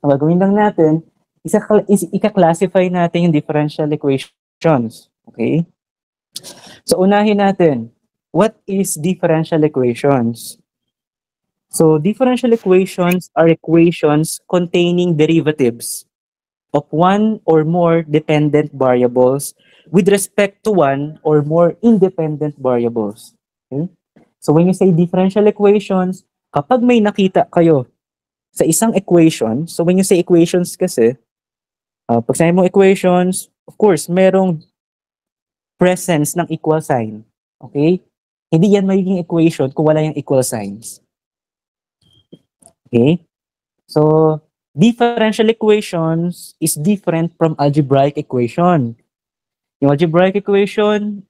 Ang gagawin lang natin, ika-classify natin yung differential equations. Okay? So, unahin natin, what is differential equations? So, differential equations are equations containing derivatives of one or more dependent variables with respect to one or more independent variables. Okay? So, when you say differential equations, kapag may nakita kayo sa isang equation, so when you say equations kasi, pag sinabi mo equations, of course, merong presence ng equal sign. Okay? Hindi yan magiging equation kung wala yung equal signs. Okay? So, differential equations is different from algebraic equation. Yung algebraic equation,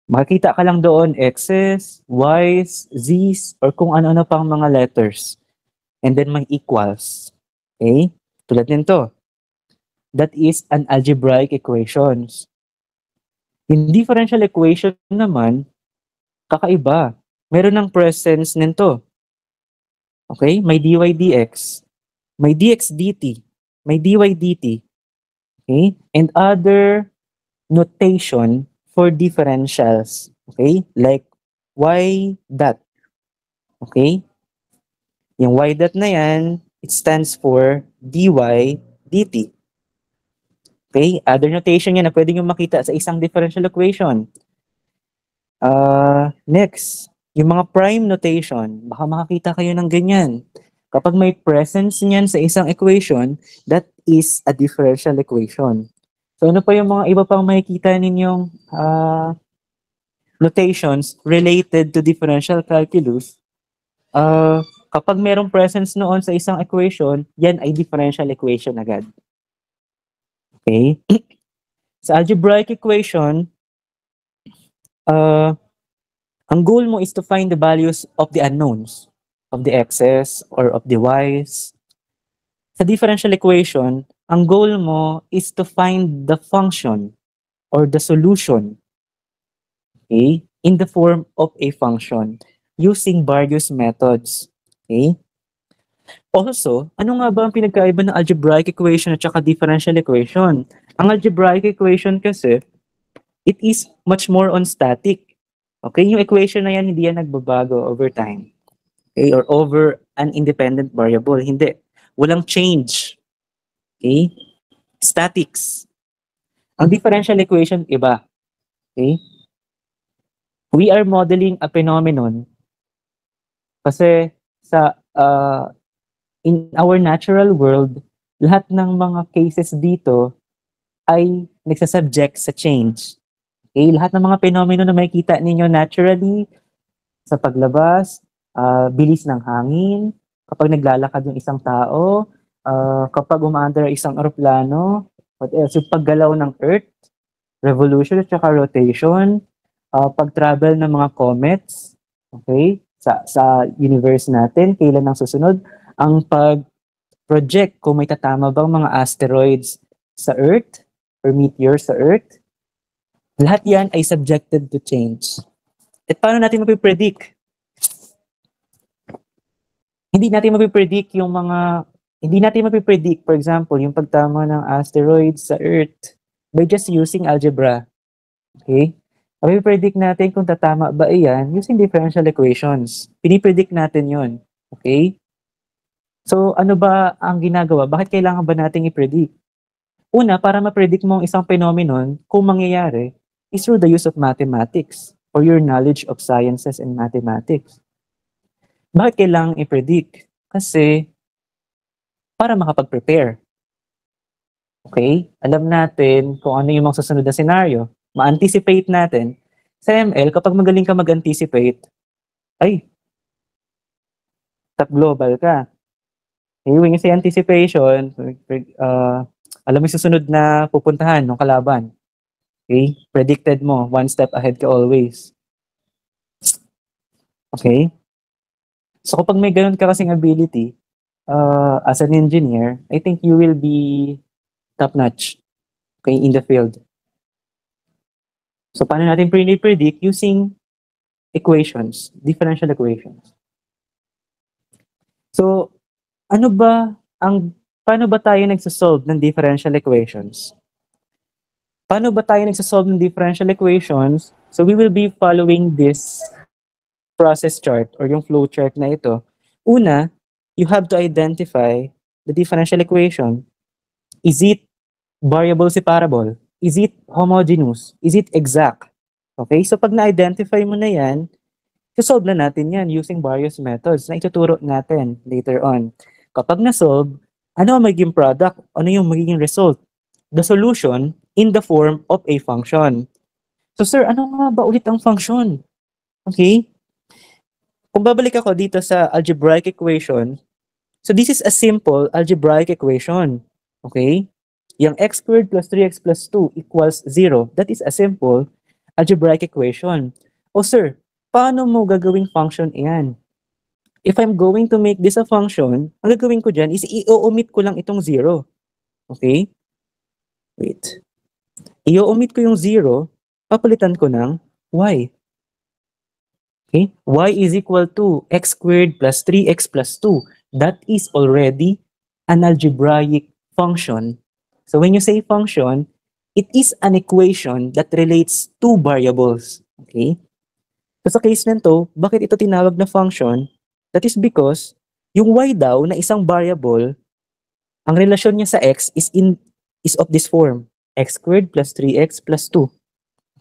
makikita ka lang doon x's, y's, z's, or kung ano-ano pang mga letters. And then may equals. Okay? Tulad nito. That is an algebraic equations. Yung differential equation naman, kakaiba. Meron ng presence nito. Okay? May dy dx, may dx dt, may dy dt. Okay? And other notation for differentials. Okay? Like y dot. Okay? Yung y dot na yan, it stands for dy dt. Okay? Other notation yan na pwede nyo makita sa isang differential equation. Next, yung mga prime notation, baka makakita kayo ng ganyan. Kapag may presence niyan sa isang equation, that is a differential equation. So ano pa yung mga iba pang makikita ninyong notations related to differential calculus? Kapag merong presence noon sa isang equation, yan ay differential equation agad. Okay? Sa algebraic equation, ang goal mo is to find the values of the unknowns, of the x's or of the y's. Sa differential equation, ang goal mo is to find the function or the solution, okay, in the form of a function using various methods. Okay? Also, ano nga ba ang pinagkaiba ng algebraic equation at saka differential equation? Ang algebraic equation kasi, it is much more on static. Okay, yung equation na yan, hindi yan nagbabago over time. Okay, or over an independent variable. Hindi. Walang change. Okay? Statics. Ang differential equation, iba. Okay? We are modeling a phenomenon kasi sa in our natural world, lahat ng mga cases dito ay nagsasubject sa change. Okay? Lahat ng mga phenomenon na makikita ninyo naturally sa paglabas, bilis ng hangin, kapag naglalakad yung isang tao, kapag umaandar isang aeroplano, what else? Yung paggalaw ng Earth, revolution at saka rotation, pag-travel ng mga comets, okay, sa universe natin, kailan ang susunod, ang pag-project kung may tatama bang mga asteroids sa Earth or meteors sa Earth, lahat yan ay subjected to change. At paano natin mapipredict? Hindi natin mapipredict, for example, yung pagtama ng asteroids sa Earth by just using algebra. Okay? Mapipredict natin kung tatama ba iyan using differential equations. Pinipredict natin yon. Okay? So, ano ba ang ginagawa? Bakit kailangan ba nating i-predict? Una, para ma-predict mo ang isang phenomenon kung mangyayari is through the use of mathematics or your knowledge of sciences and mathematics. Bakit kailangan i-predict? Kasi para makapag-prepare. Okay? Alam natin kung ano yung mga susunod na scenario. Ma-anticipate natin. Sa ML, kapag magaling ka mag-anticipate, ay, top global ka. Okay, when you say anticipation, alam mo yung susunod na pupuntahan ng kalaban. Okay? Predicted mo, one step ahead ka always. Okay? So kapag may ganun ka kasing ability, as an engineer, I think you will be top-notch, okay, in the field. So paano natin predict using equations, differential equations. So ano ba paano ba tayo nagsosolve ng differential equations? Paano ba tayo nagsosolve ng differential equations? So we will be following this process chart or yung flow chart na ito. Una, you have to identify the differential equation. Is it variable separable? Is it homogeneous? Is it exact? Okay, so pag na-identify mo na yan, solve na natin yan using various methods na ituturo natin later on. Kapag na-solve, ano ang magiging product? Ano yung magiging result? The solution in the form of a function. So sir, ano nga ba ulit ang function? Okay? Kung babalik ako dito sa algebraic equation, so this is a simple algebraic equation. Okay? Yung x squared plus 3x plus 2 equals 0. That is a simple algebraic equation. O sir, paano mo gagawing function iyan? If I'm going to make this a function, ang gagawin ko dyan is i-omit ko lang itong 0. Okay? Wait. I-omit ko yung 0, papalitan ko ng y. Okay? Y is equal to x squared plus 3x plus 2. That is already an algebraic function. So when you say function, it is an equation that relates two variables. Okay? So sa case nito, bakit ito tinawag na function? That is because yung y daw na isang variable, ang relasyon niya sa x is of this form. X squared plus 3x plus 2.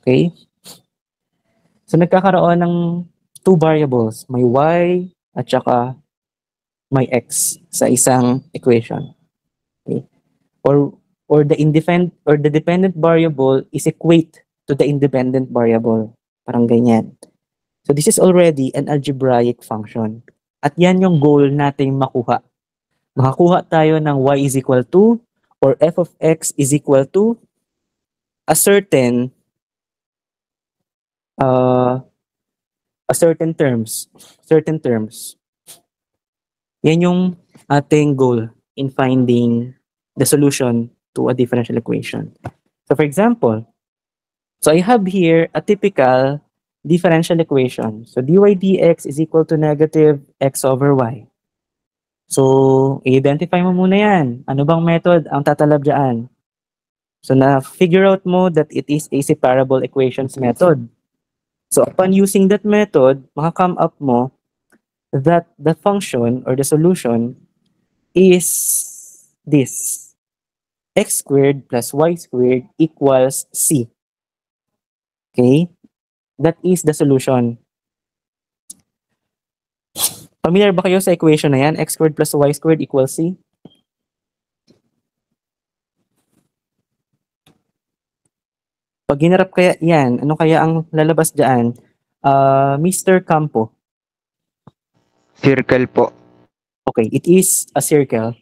Okay? So nagkakaroon ng two variables. May y at saka may x sa isang equation. Okay? Or the dependent variable is equate to the independent variable. Parang ganyan. So this is already an algebraic function. At yan yung goal nating makuha. Makakuha tayo ng y is equal to or f of x is equal to a certain terms. Yan yung ating goal in finding the solution to a differential equation. So for example, so I have here a typical differential equation. So dy dx is equal to negative x over y. So i-identify mo muna yan. Ano bang method ang tatalab dyan? So na-figure out mo that it is a separable equations method. So upon using that method, maka-come up mo that the function or the solution is this. X squared plus y squared equals c. Okay? That is the solution. Familiar ba kayo sa equation na yan? X squared plus y squared equals c? Pag ginarap kaya yan, ano kaya ang lalabas dyan? Mr. Campo. Circle po. Okay, it is a circle.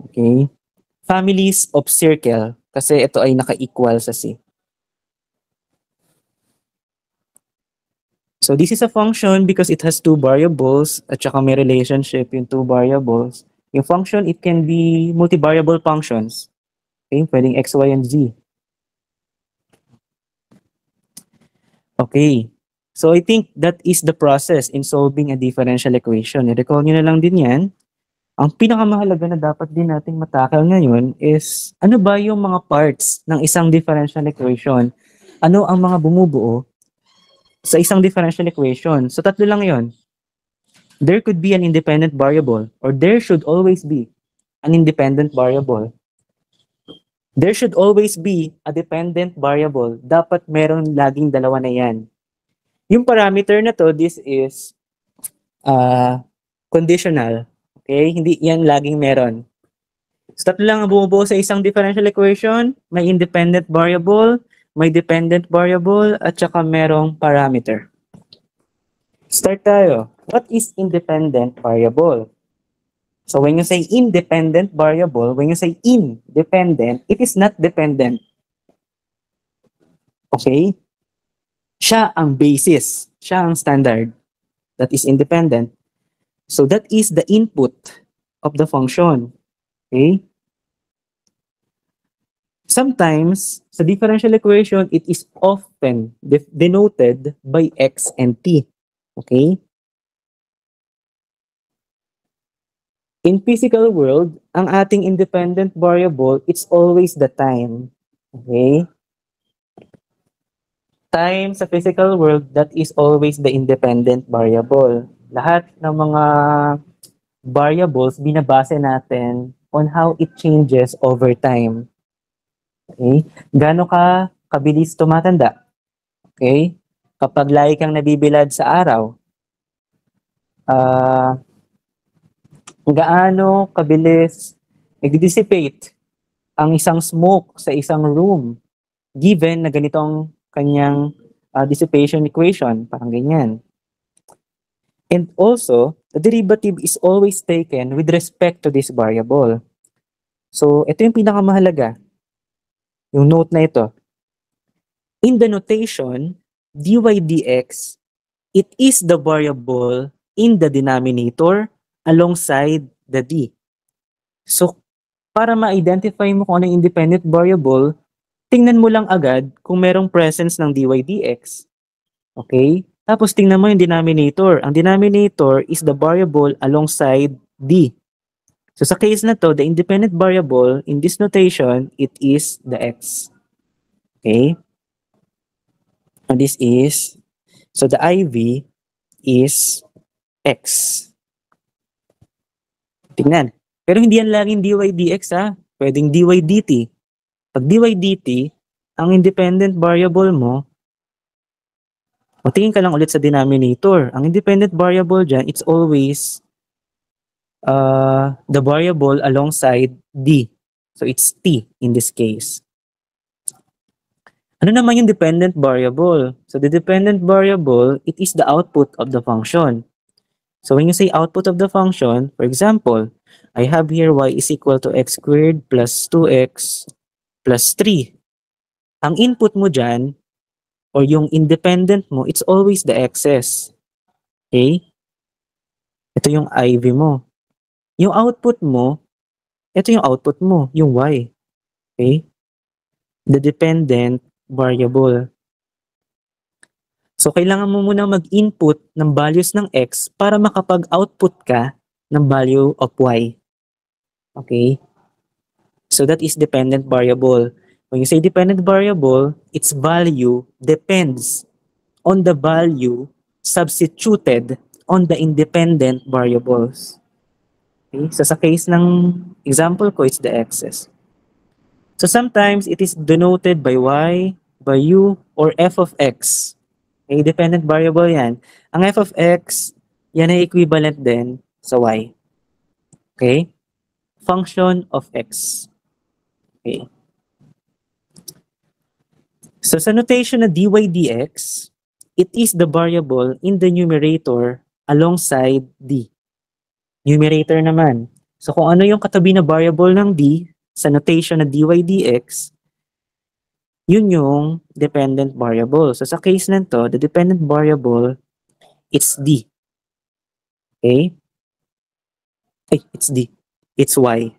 Okay. Families of circle. Kasi ito ay naka-equal sa C. So this is a function because it has two variables at saka may relationship yung two variables. Yung function, it can be multivariable functions. Okay, pwedeng x, y, and z. Okay. So I think that is the process in solving a differential equation. I-recall nyo na lang din yan. Ang pinakamahalaga na dapat din nating matakal ngayon is ano ba yung mga parts ng isang differential equation? Ano ang mga bumubuo sa isang differential equation? So tatlo lang yon. There could be an independent variable or there should always be an independent variable. There should always be a dependent variable. Dapat meron laging dalawa na yan. Yung parameter na to, this is conditional. Okay? Hindi yan laging meron. So tatlo lang ang bumubuo sa isang differential equation. May independent variable, may dependent variable, at saka merong parameter. Start tayo. What is independent variable? So when you say independent variable, when you say independent, it is not dependent. Okay? Siya ang basis. Siya ang standard. That is independent. So that is the input of the function. Okay? Sometimes, sa differential equation, it is often denoted by x and t. Okay? In physical world, ang ating independent variable, it's always the time. Okay? Time sa physical world, that is always the independent variable. Lahat ng mga variables, binabase natin on how it changes over time. Okay? Gaano ka kabilis tumatanda? Okay? Kapag lagi kang nabibilad sa araw, ah gaano kabilis nag-dissipate ang isang smoke sa isang room given na ganito ang kanyang dissipation equation, parang ganyan. And also, the derivative is always taken with respect to this variable. So, ito yung pinakamahalaga, yung note na ito. In the notation, dy dx, it is the variable in the denominator alongside the d. So, para ma-identify mo kung ano yung independent variable, tingnan mo lang agad kung merong presence ng dy dx. Okay? Tapos tingnan mo yung denominator. Ang denominator is the variable alongside d. So sa case na to, the independent variable in this notation, it is the x. Okay? And this is, so the IV is x. Tingnan. Pero hindi yan laging dy dx ha. Pwedeng dy dt. Pag dy dt, ang independent variable mo, o tingin ka lang ulit sa denominator. Ang independent variable dyan, it's always the variable alongside d. So it's t in this case. Ano naman yung dependent variable? So the dependent variable, it is the output of the function. So when you say output of the function, for example, I have here y is equal to x squared plus 2x plus 3. Ang input mo dyan, or yung independent mo, it's always the x's. Okay? Ito yung IV mo. Yung output mo, ito yung output mo, yung y. Okay? The dependent variable. So, kailangan mo muna mag-input ng values ng x para makapag-output ka ng value of y. Okay? So, that is dependent variable. When you say dependent variable, its value depends on the value substituted on the independent variables. Okay? So, sa case ng example ko, it's the x's. So, sometimes it is denoted by y, by u, or f of x. Okay? Dependent variable yan. Ang f of x, yan ay equivalent din sa y. Okay? Function of x. Okay. So, sa notation na dy dx, it is the variable in the numerator alongside d. Numerator naman. So, kung ano yung katabi na variable ng d sa notation na dy dx, yun yung dependent variable. So, sa case na to, the dependent variable, it's d. Okay? It's d. It's y.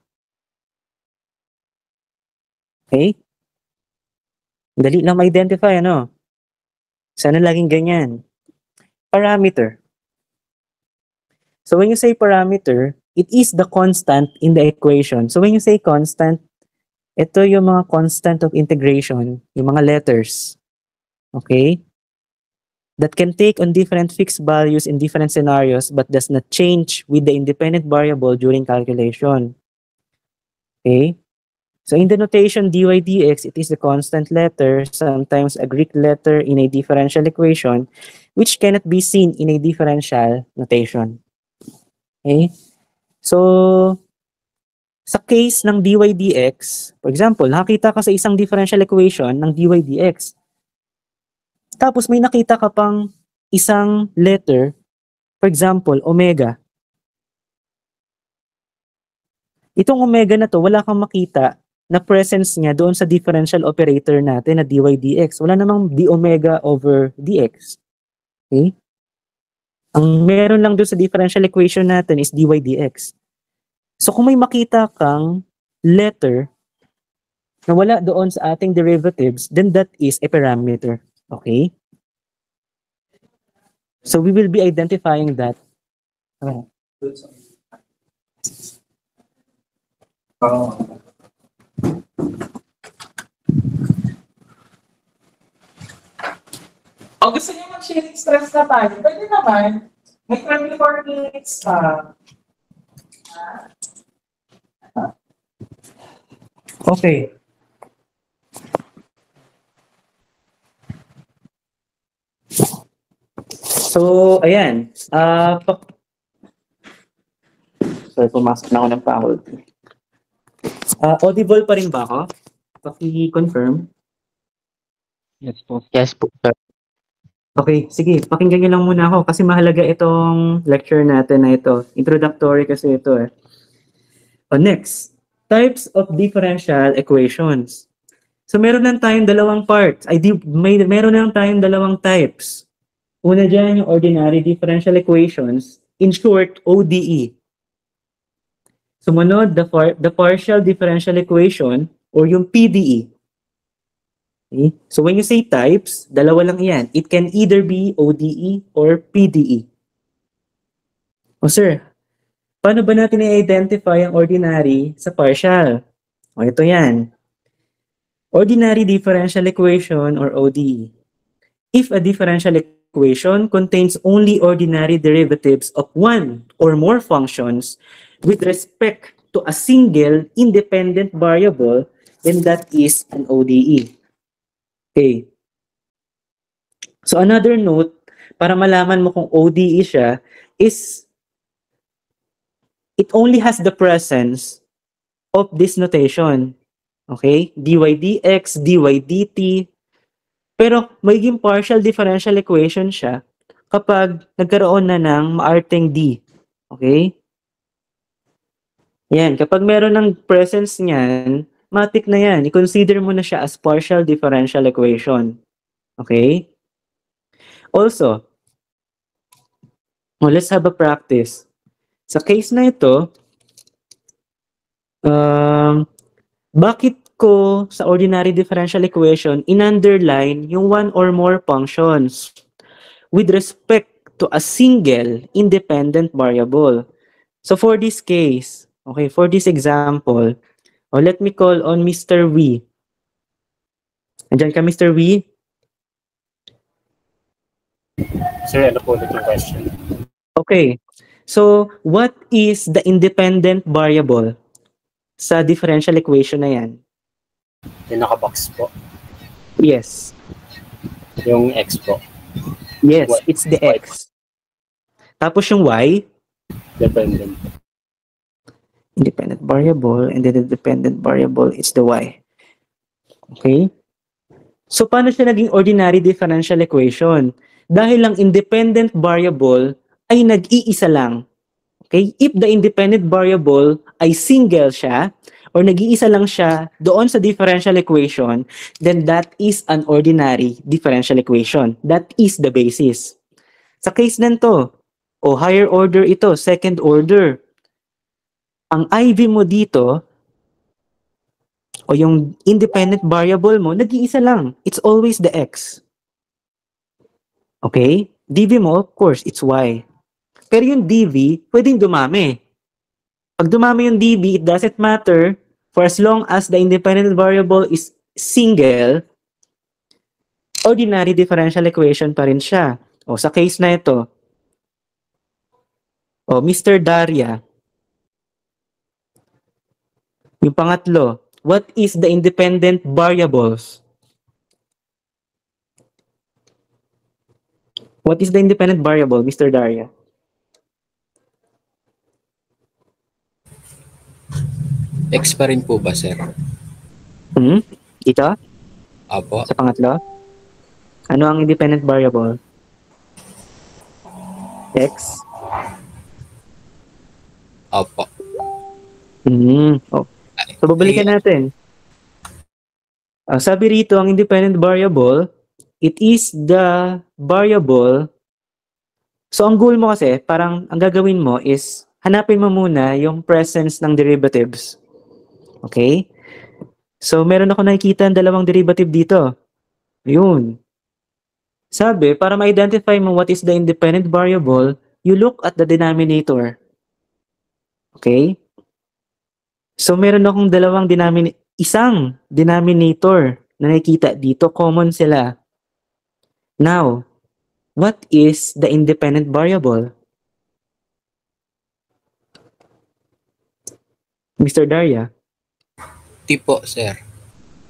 Okay? Dali lang ma-identify, ano? Sana laging ganyan. Parameter. So when you say parameter, it is the constant in the equation. So when you say constant, ito yung mga constant of integration, yung mga letters. Okay? That can take on different fixed values in different scenarios but does not change with the independent variable during calculation. Okay? So in the notation dy dx, it is the constant letter, sometimes a Greek letter in a differential equation, which cannot be seen in a differential notation. Okay? So, sa case ng dy dx, for example, nakakita ka sa isang differential equation ng dy dx. Tapos may nakita ka pang isang letter, for example, omega. Itong omega na to, wala kang makita na presence niya doon sa differential operator natin na dy dx. Wala namang d omega over dx. Okay? Ang meron lang doon sa differential equation natin is dy dx. So kung may makita kang letter na wala doon sa ating derivatives, then that is a parameter. Okay? So we will be identifying that. Oh. O gusto niyo mag-sharing stress na tayo? Pwede naman. May 24 minutes pa. Okay. So, ayan. Sorry, pumasok na ako ng pahol. Audible pa rin ba ako? Paki-confirm. Yes po. Yes po, sir. Okay, sige. Pakinggan niyo lang muna ako kasi mahalaga itong lecture natin na ito. Introductory kasi ito eh. Next, types of differential equations. So meron lang tayong dalawang parts. Meron lang tayong dalawang types. Una dyan yung ordinary differential equations. In short, ODE. Sumunod, the partial differential equation or yung PDE. Okay? So when you say types, dalawa lang yan. It can either be ODE or PDE. O sir, paano ba natin i-identify ang ordinary sa partial? O ito yan. Ordinary differential equation or ODE. If a differential equation contains only ordinary derivatives of one or more functions with respect to a single independent variable, then that is an ODE. Okay. So another note, para malaman mo kung ODE siya, is it only has the presence of this notation. Okay? dy dx, dy dt. Pero magiging partial differential equation siya kapag nagkaroon na ng maarteng d. Okay? Yan. Kapag meron ng presence niyan, matik na yan. I-consider mo na siya as partial differential equation. Okay? Also, let's have a practice. Sa case na ito, bakit ko sa ordinary differential equation in-underline yung one or more functions with respect to a single independent variable? So for this case, okay, for this example, let me call on Mr. V. Andiyan ka, Mr. V? Sir, ano po ulit yung question? Okay. So, what is the independent variable sa differential equation na yan? Yung naka-box po. Yes. Yung x po. Yes, Y. it's the Y. x. Tapos yung y? Dependent. Independent variable, and then the dependent variable is the y. Okay? So, paano siya naging ordinary differential equation? Dahil lang independent variable ay nag-iisa lang. Okay? If the independent variable ay single siya, or nag-iisa lang siya doon sa differential equation, then that is an ordinary differential equation. That is the basis. Sa case nito, higher order ito, second order. Ang IV mo dito, o yung independent variable mo, nag-iisa lang. It's always the x. Okay? dv mo, of course, it's y. Pero yung dv, pwedeng dumami. Pag dumami yung dv, it doesn't matter for as long as the independent variable is single, ordinary differential equation pa rin siya. O sa case na ito, Mr. Daria, yung pangatlo, what is the independent variables? What is the independent variable, Mr. Daria? X pa rin po ba, sir? Ito? Apo. Sa pangatlo? Ano ang independent variable? X? Apo. So, babalikan natin. Sabi rito, ang independent variable, it is the variable. So, ang goal mo kasi, parang ang gagawin mo is, hanapin mo muna yung presence ng derivatives. Okay? So, meron ako nakikita ng dalawang derivative dito. Ayun. Sabi, para ma-identify mo what is the independent variable, you look at the denominator. Okay? So meron akong isang denominator na nakikita dito, common sila. Now, what is the independent variable? Mr. Darya? T po, sir.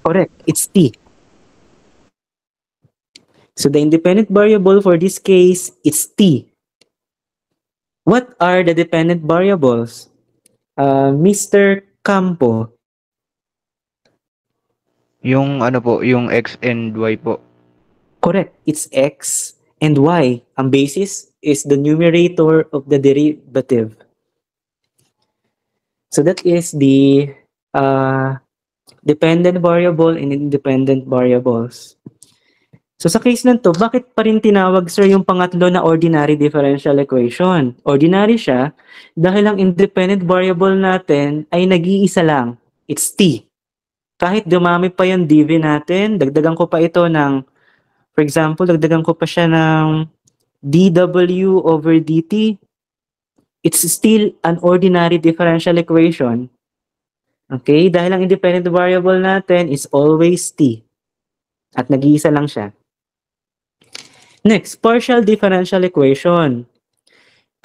Correct, it's t. So the independent variable for this case is t. What are the dependent variables? Mr. Campo. Yung ano po, yung X and Y po. Correct, it's x and y. Ang basis is the numerator of the derivative. So that is the dependent variable and independent variables. So sa case na to, bakit pa rin tinawag, sir, yung pangatlo na ordinary differential equation? Ordinary siya dahil ang independent variable natin ay nag-iisa lang. It's t. Kahit dumami pa yung dv natin, dagdagan ko pa ito ng, for example, dagdagan ko pa siya ng dw over dt, it's still an ordinary differential equation. Okay? Dahil ang independent variable natin is always t. At nag-iisa lang siya. Next, partial differential equation.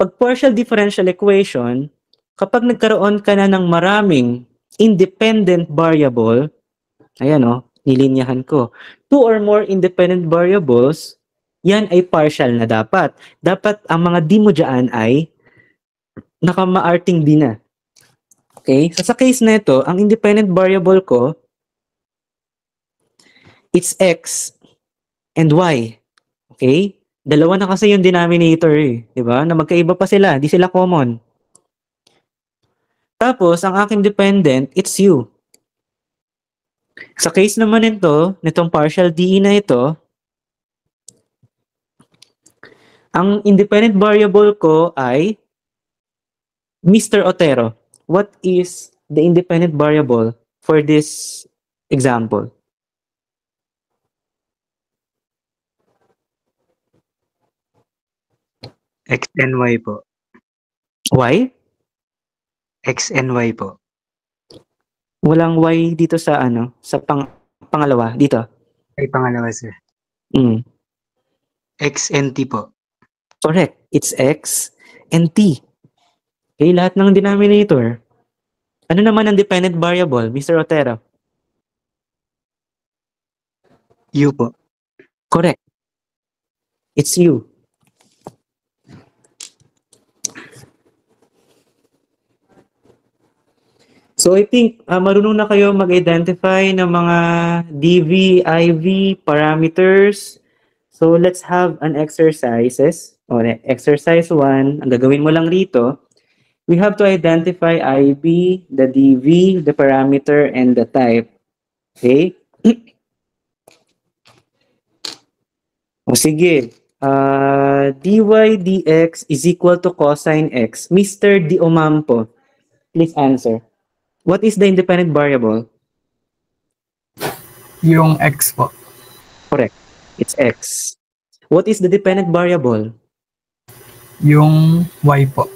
Pag partial differential equation, kapag nagkaroon ka na ng maraming independent variable, ayan o, nilinyahan ko, 2 or more independent variables, yan ay partial na dapat. Dapat ang mga di mo dyan ay nakamaarting di na. Okay? So sa case na ito, ang independent variable ko, it's x and y. Okay? Dalawa na kasi yung denominator eh. Diba? Na magkaiba pa sila. Di sila common. Tapos, ang aking dependent, it's u. Sa case naman nitong partial DE na ito, ang independent variable ko ay Mr. Otero. What is the independent variable for this example? X and Y po. Y? X and Y po. Walang Y dito sa sa pangalawa, dito. Ay, pangalawa sir. Mm. X and T po. Correct. It's X and T. Okay, lahat ng denominator. Ano naman ang dependent variable, Mr. Otero? U po. Correct. It's U. So I think marunong na kayo mag-identify ng mga DV, IV, parameters. So let's have an exercises. O, exercise 1, ang gagawin mo lang rito, we have to identify IB, the DV, the parameter, and the type. Okay? O sige, dy dx is equal to cosine x. Mr. Diomampo, please answer. What is the independent variable? Yung X po. Correct. It's x. What is the dependent variable? Yung Y po.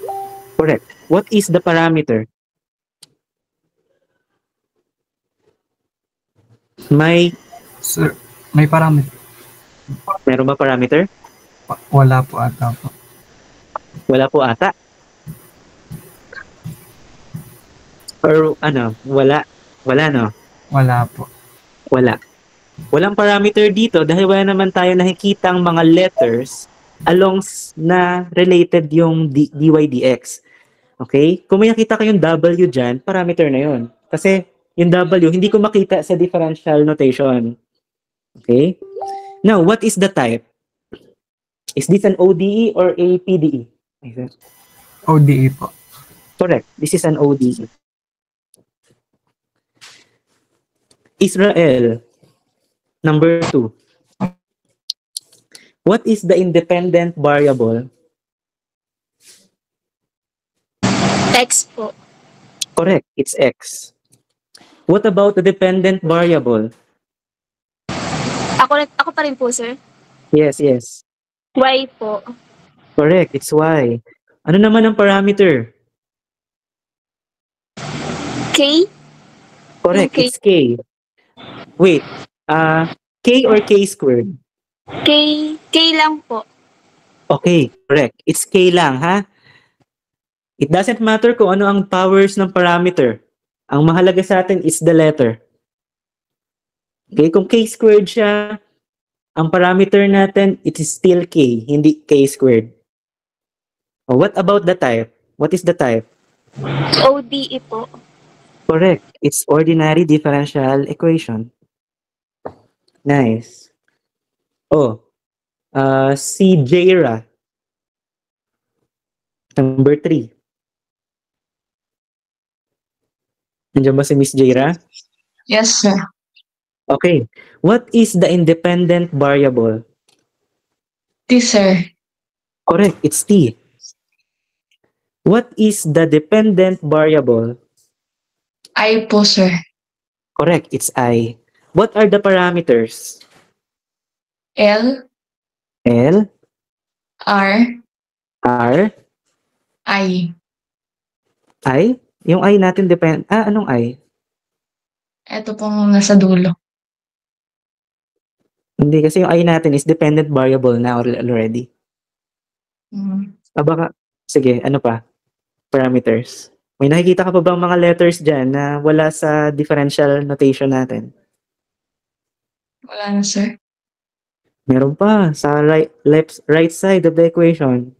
Correct. What is the parameter? Sir, may parameter. Meron ba parameter? Wala po ata po. Wala po ata. Or wala. Wala, no? Wala po. Wala. Walang parameter dito dahil wala naman tayo nakikitang mga letters along na related yung dy dx. Okay? Kung may nakita kayong W dyan, parameter na yun. Kasi yung W, hindi ko makita sa differential notation. Okay? Now, what is the type? Is this an ODE or a PDE? ODE po. Correct. This is an ODE. Israel, number 2. What is the independent variable? X po. Correct, it's x. What about the dependent variable? Ako pa rin po, sir. Yes, yes. Y po. Correct, it's y. Ano naman ang parameter? K? Correct, Okay. it's K. Wait, K or K squared? K. K lang po. Okay, correct. It's K lang, ha? It doesn't matter kung ano ang powers ng parameter. Ang mahalaga sa atin is the letter. Okay, kung K squared siya, ang parameter natin, it is still K, hindi K squared. Oh, what about the type? What is the type? ODE po. Correct. It's ordinary differential equation. Nice. Oh, si Jaira. Number 3. Nandiyan ba si Miss Jaira? Yes, sir. Okay. What is the independent variable? T, sir. Correct. It's T. What is the dependent variable? I po, sir. Correct. It's I. What are the parameters? L, L, R, R, I. I? Yung I natin depend... anong I? Ito pong nasa dulo. Hindi, kasi yung I natin is dependent variable na already. Mm. Baka... Sige, ano pa? Parameters. May nakikita ka pa bang mga letters dyan na wala sa differential notation natin? Wala na, sir. Meron pa sa right side of the equation.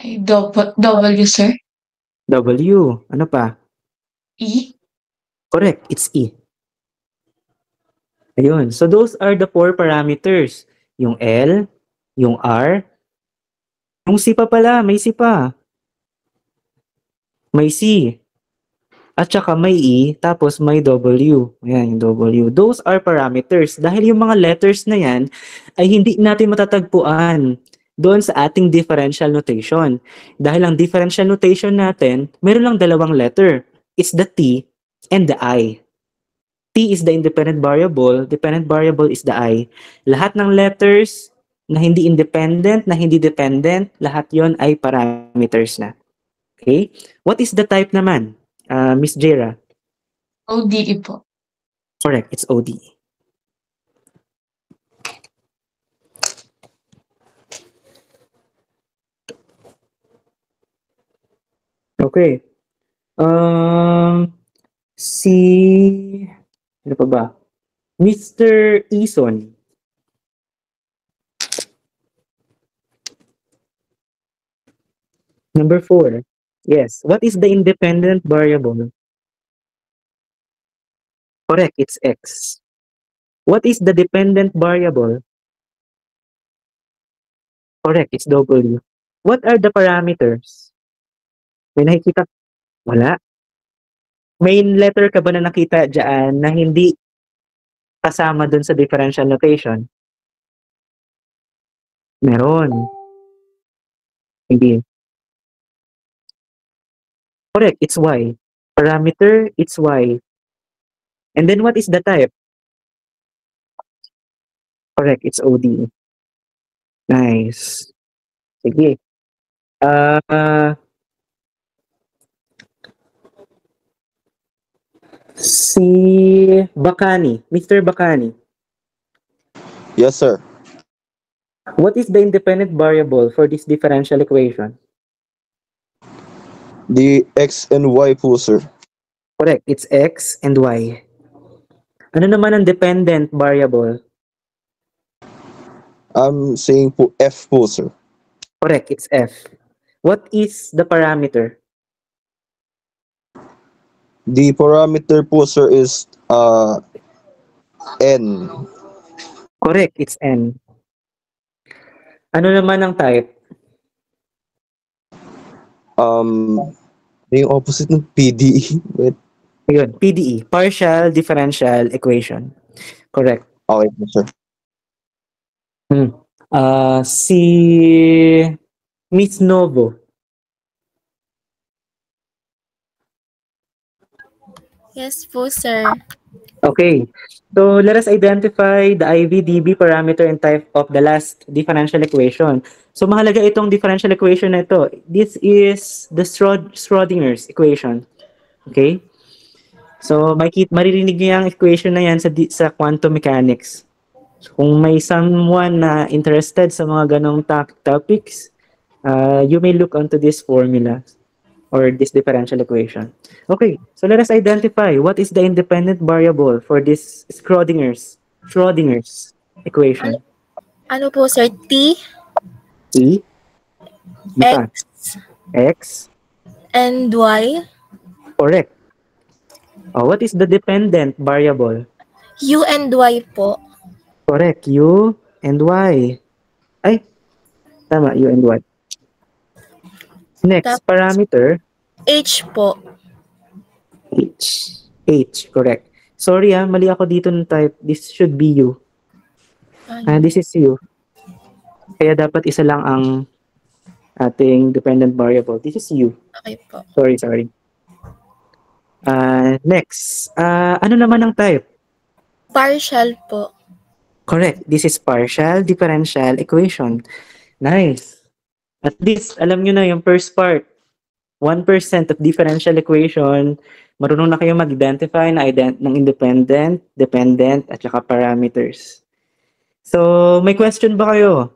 Ay, W, sir. W. Ano pa? E. Correct. It's E. Ayun. So those are the 4 parameters. Yung L, yung R, yung C pa pala. May C pa. May C. At saka may E, tapos may W. Ayan, yung W. Those are parameters. Dahil yung mga letters na yan ay hindi natin matatagpuan doon sa ating differential notation. Dahil ang differential notation natin, meron lang 2 letter. It's the T and the I. T is the independent variable. Dependent variable is the I. Lahat ng letters na hindi independent, na hindi dependent, lahat yon ay parameters na. Okay? What is the type naman? Miss Jera? ODE po. Correct, it's OD. Okay. Si... Ano pa ba? Mr. Eason. Number 4. Yes. What is the independent variable? Correct, it's X. What is the dependent variable? Correct, it's W. What are the parameters? May nakikita? Wala. May letter ka ba na nakita dyan na hindi kasama dun sa differential notation? Meron. Hindi. Correct, it's Y. Parameter, it's Y. And then what is the type? Correct, it's OD. Nice. Sige. Si Bakani, Mr. Bakani. Yes, sir. What is the independent variable for this differential equation? The X and Y po, sir. Correct, it's X and Y. Ano naman ang dependent variable? I'm saying po F po, sir. Correct, it's F. What is the parameter? The parameter po, sir, is N. Correct, it's N. Ano naman ang type? Yung opposite ng PDE. Wait. Ayun, PDE, partial differential equation. Correct. Okay po, sir. Si Miss Novo. Yes po, sir. Okay. So let us identify the IV, DB parameter and type of the last differential equation. So mahalaga itong differential equation na ito. This is the Schrodinger's equation. Okay? So, maririnig niyo yung equation na yan sa quantum mechanics. So, kung may someone na interested sa mga ganong topics, you may look onto this formula or this differential equation. Okay, so let us identify what is the independent variable for this Schrodinger's equation. Ano po, sir? T, E, X, X, and Y. correct. Oh, what is the dependent variable? U and Y po. Correct, U and Y. Ay, tama, U and Y. Next Tapos- parameter, H po. H, correct. Sorry mali ako dito ng type. This should be U. This is U. Kaya dapat isa lang ang ating dependent variable. This is U. Okay po. Sorry. Next, ano naman ang type? Partial po. Correct. This is partial differential equation. Nice. At least, alam nyo na yung first part. 1% of differential equation. Marunong na kayo mag-identify ng independent, dependent, at saka parameters. So, may question ba kayo?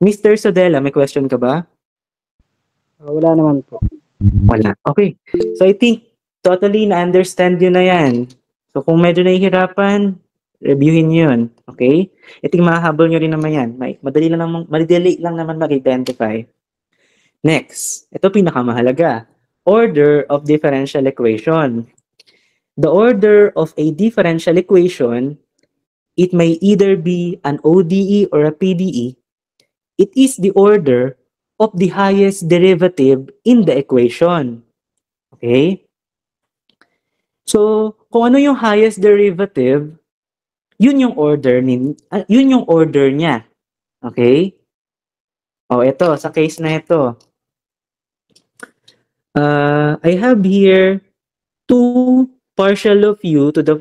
Mr. Sodela, may question ka ba? Wala naman po. Wala. Okay. So, I think totally na-understand yun na yan. So, kung medyo nahihirapan, reviewin yun. Okay? I think mahahabol nyo rin naman yan. Madali lang naman mag-identify. Next. Ito pinakamahalaga. Order of differential equation. The order of a differential equation, it may either be an ODE or a PDE. It is the order of the highest derivative in the equation. Okay? So, kung ano yung highest derivative, yun yung order niya. Okay? Ito, sa case na ito. I have here 2 partial of u to the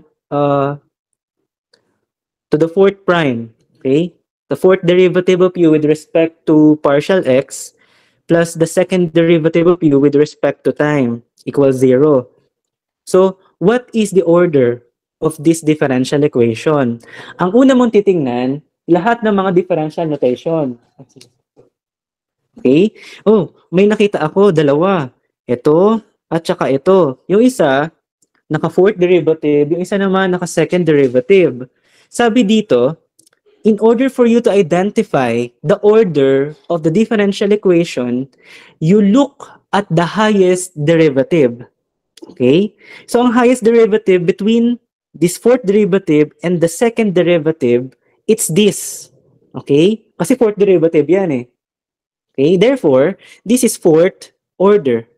fourth prime. Okay? The fourth derivative of u with respect to partial x plus the second derivative of u with respect to time equals 0. So, what is the order of this differential equation? Ang una mong titingnan, lahat ng mga differential notation. Okay? May nakita ako, dalawa. Ito, at saka ito. Yung isa, naka-fourth derivative. Yung isa naman, naka-second derivative. Sabi dito, in order for you to identify the order of the differential equation, you look at the highest derivative. Okay? So, ang highest derivative between this fourth derivative and the second derivative, it's this. Okay? Kasi fourth derivative yan eh. Okay? Therefore, this is fourth order.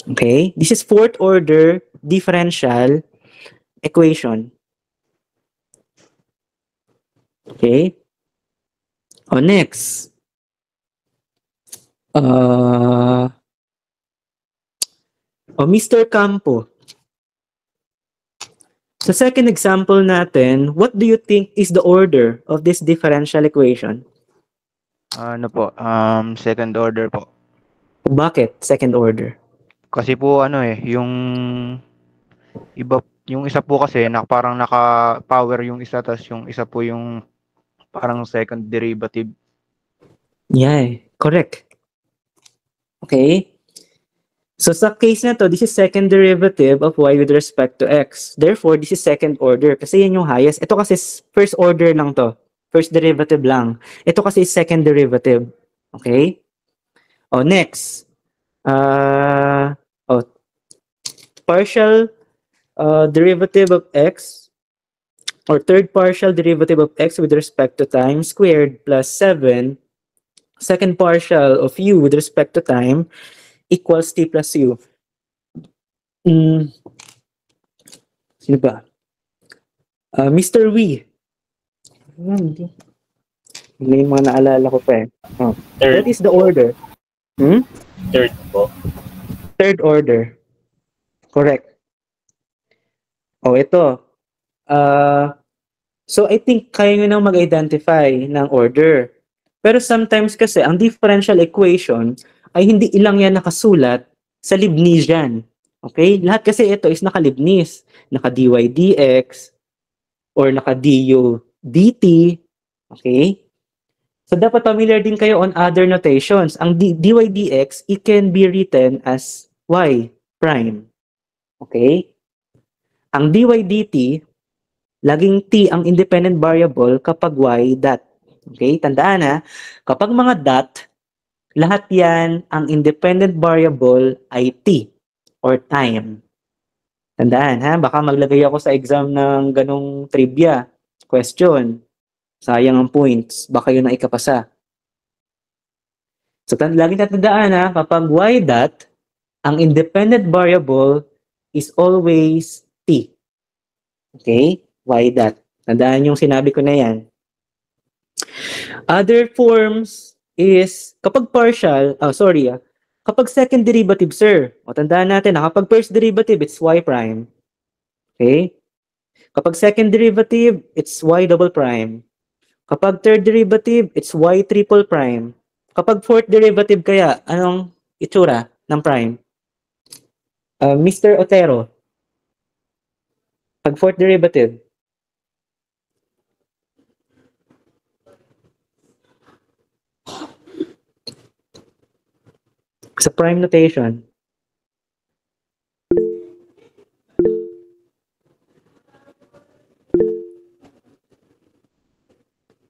Okay? This is fourth order differential equation. Okay? Next. Mr. Campo. Sa second example natin, what do you think is the order of this differential equation? Second order po. Bakit second order? Kasi po yung isa po kasi parang naka-power yung isa, tas yung isa po yung parang second derivative. Yeah, correct. Okay? So sa case na to, this is second derivative of y with respect to x. Therefore, this is second order kasi yan yung highest. Ito kasi first order lang to. First derivative lang. Ito kasi second derivative. Okay? Next. Partial derivative of x or third partial derivative of x with respect to time squared plus 7, second partial of u with respect to time equals t plus u. Sino ba? Mr. Wee. May mga naalala ko pa eh. That is the order. Third po. Third order. Correct. Ito. So, I think kaya nyo nang mag-identify ng order. Pero sometimes kasi, ang differential equation ay hindi ilang yan nakasulat sa Leibnizian. Okay? Lahat kasi ito is naka-Leibniz. Naka-dy dx or naka-du dt. Okay? So, dapat familiar din kayo on other notations. Ang dy dx, it can be written as y prime. Okay? Ang dy dt, laging t ang independent variable kapag y dot. Okay? Tandaan ha, kapag mga dot, lahat yan, ang independent variable ay t or time. Tandaan ha, baka maglagay ako sa exam ng ganong trivia question. Sayang ang points, baka yun ang ikapasa. So, lagi tatandaan ha, kapag y dot, ang independent variable is always t. Okay? Y dot. Tandaan yung sinabi ko na yan. Other forms is, kapag partial, kapag second derivative, sir, tandaan natin, kapag first derivative, it's y prime. Okay? Kapag second derivative, it's y double prime. Kapag third derivative, it's y triple prime. Kapag fourth derivative kaya, anong itsura ng prime? Mr. Otero. Pag fourth derivative. Sa prime notation.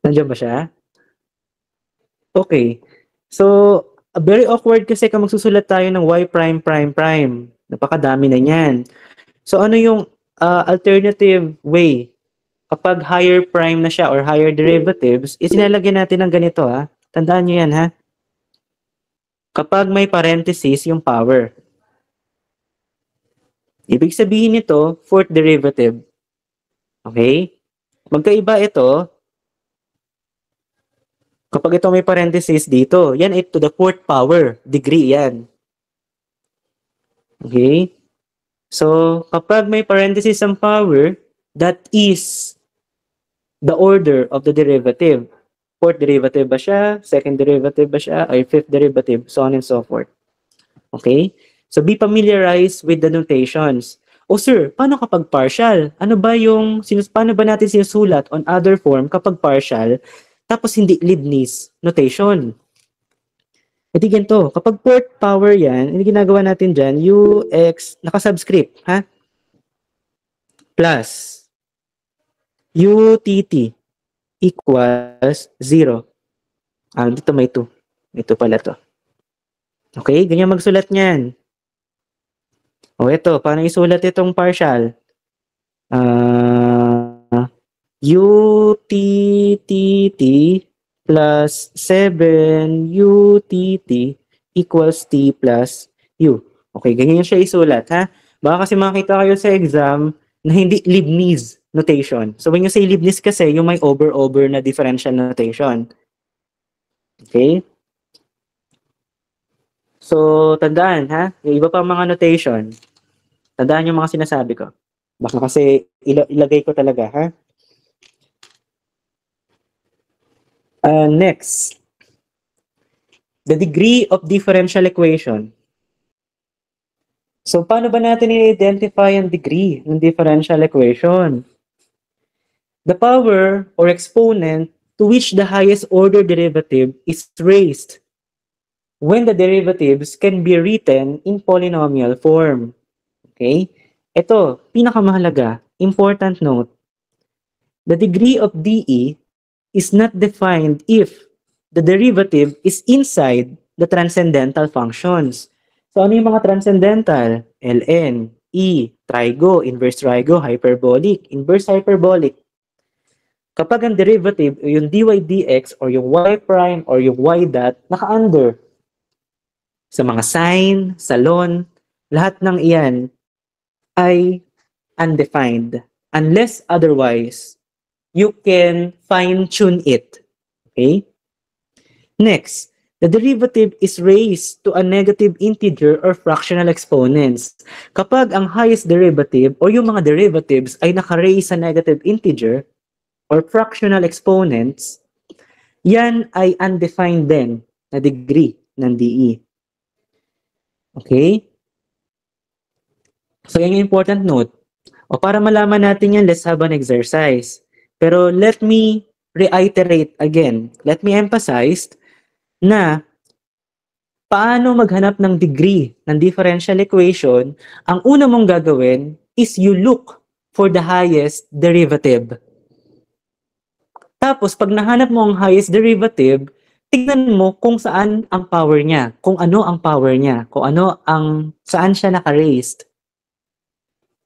Nandiyan ba siya? Okay. So, very awkward kasi kung magsusulat tayo ng y prime prime prime. Napakadami na niyan. So, ano yung alternative way? Kapag higher prime na siya or higher derivatives, isinalagyan natin ng ganito ha. Tandaan nyo yan ha. Kapag may parenthesis yung power. Ibig sabihin nito, fourth derivative. Okay? Magkaiba ito. Kapag ito may parenthesis dito, yan ay to the fourth power. Degree yan. Okay? So, kapag may parenthesis ang power, that is the order of the derivative. Fourth derivative ba siya? Second derivative ba siya? Or fifth derivative? So on and so forth. Okay? So be familiarized with the notations. Oh sir, paano kapag partial? Paano ba natin sinusulat on other form kapag partial, tapos hindi Leibniz notation? Edi ganito, kapag fourth power yan, hindi ginagawa natin dyan, ux, naka-subscript, ha? Plus, utt equals 0. Dito may 2. Ito pala to. Okay, ganyan magsulat niyan. O ito, paano isulat itong partial? UTTT plus 7 UTT equals T plus U. Okay, ganyan siya isulat, ha? Baka kasi makita kayo sa exam na hindi Leibniz notation. So when you say Leibniz kasi, yung may over-over na differential notation. Okay? So, tandaan, ha? Yung iba pa mga notation. Tandaan yung mga sinasabi ko. Baka kasi ilagay ko talaga, ha? Next. The degree of differential equation. So, paano ba natin i-identify ang degree ng differential equation? The power or exponent to which the highest order derivative is raised when the derivatives can be written in polynomial form. Okay? Ito, pinakamahalaga, important note. The degree of DE is not defined if the derivative is inside the transcendental functions. So, ano yung mga transcendental? Ln, E, trigo, inverse trigo, hyperbolic, inverse hyperbolic. Kapag ang derivative, yung dy dx or yung y prime or yung y dot, naka-under. Sa mga sine, sa ln, lahat ng iyan ay undefined. Unless otherwise, you can fine-tune it. Okay? Next, the derivative is raised to a negative integer or fractional exponents. Kapag ang highest derivative o yung mga derivatives ay naka-raise sa negative integer or fractional exponents, yan ay undefined din na degree ng DE. Okay? So, yan yung important note. O para malaman natin yan, let's have an exercise. Pero let me reiterate again. Let me emphasize na paano maghanap ng degree ng differential equation, ang una mong gagawin is you look for the highest derivative. Tapos, pag nahanap mo ang highest derivative, tignan mo kung saan ang power niya, kung ano ang power niya, kung ano ang, saan siya naka-raised.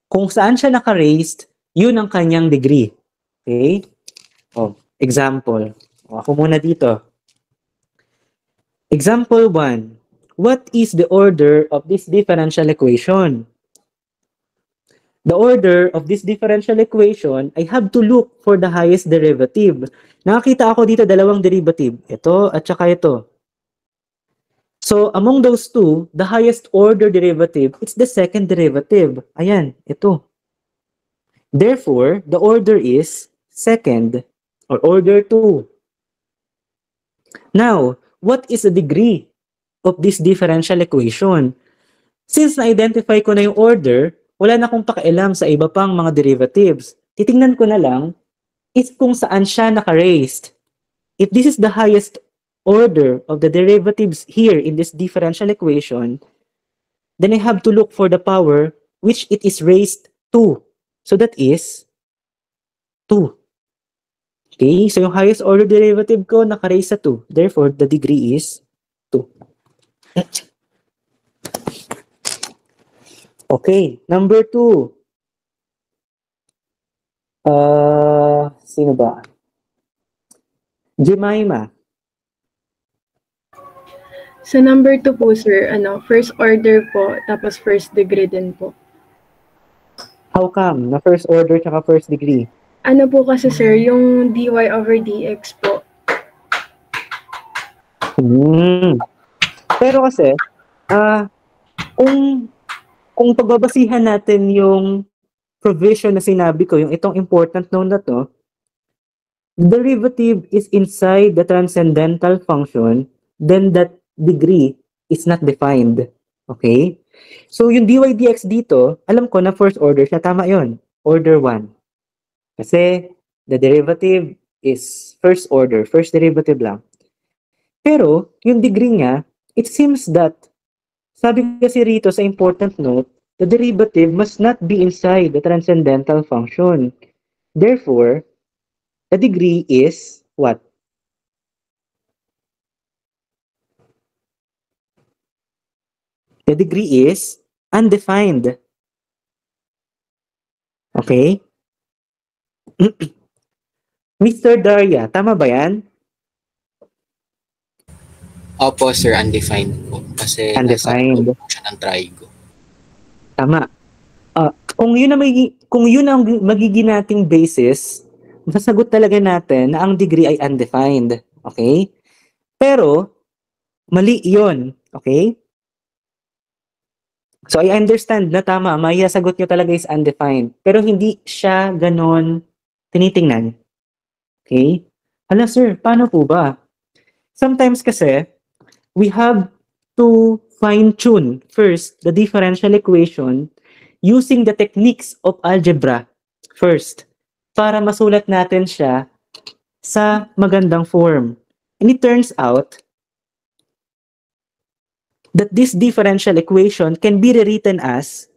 Kung saan siya naka-raised, yun ang kanyang degree. Okay? Oh, example. Ako muna dito. Example 1. What is the order of this differential equation? The order of this differential equation, I have to look for the highest derivative. Nakakita ako dito dalawang derivative. Ito at saka ito. So, among those two, the highest order derivative, it's the second derivative. Ayan, ito. Therefore, the order is second or order 2. Now, what is the degree of this differential equation? Since na-identify ko na yung order, wala na akong pakialam sa iba pang mga derivatives. Titingnan ko na lang is kung saan siya naka-raised. If this is the highest order of the derivatives here in this differential equation, then I have to look for the power which it is raised to. So that is 2. Okay, so yung highest order derivative ko naka-raise sa 2. Therefore, the degree is 2. Okay, number 2. Sino ba? Jemima. Sa number 2 po, sir, first order po, tapos first degree din po. How come? Na first order tsaka first degree? Ano po kasi, sir, yung dy over dx po. Pero kasi, kung pagbabasihan natin yung provision na sinabi ko, yung itong important note na to, derivative is inside the transcendental function, then that degree is not defined. Okay? So, yung dy dx dito, alam ko na first order siya. Tama yon, order 1. Kasi, the derivative is first order, first derivative lang. Pero, yung degree niya, it seems that, sabi kasi rito sa important note, the derivative must not be inside the transcendental function. Therefore, the degree is what? The degree is undefined. Okay? Mr. Daria, tama ba yan? Opo, sir, undefined po. Kasi Undefined. nasa loob po siya ng trigo. Tama. Kung yun ang magiging nating basis, masasagot talaga natin na ang degree ay undefined. Okay? Pero, mali yun. Okay? So, I understand na tama, may sagot nyo talaga is undefined. Pero hindi siya ganon tinitingnan. Okay? Hala, sir, paano po ba? Sometimes kasi, we have to fine-tune first the differential equation using the techniques of algebra first para masulat natin siya sa magandang form. And it turns out that this differential equation can be rewritten as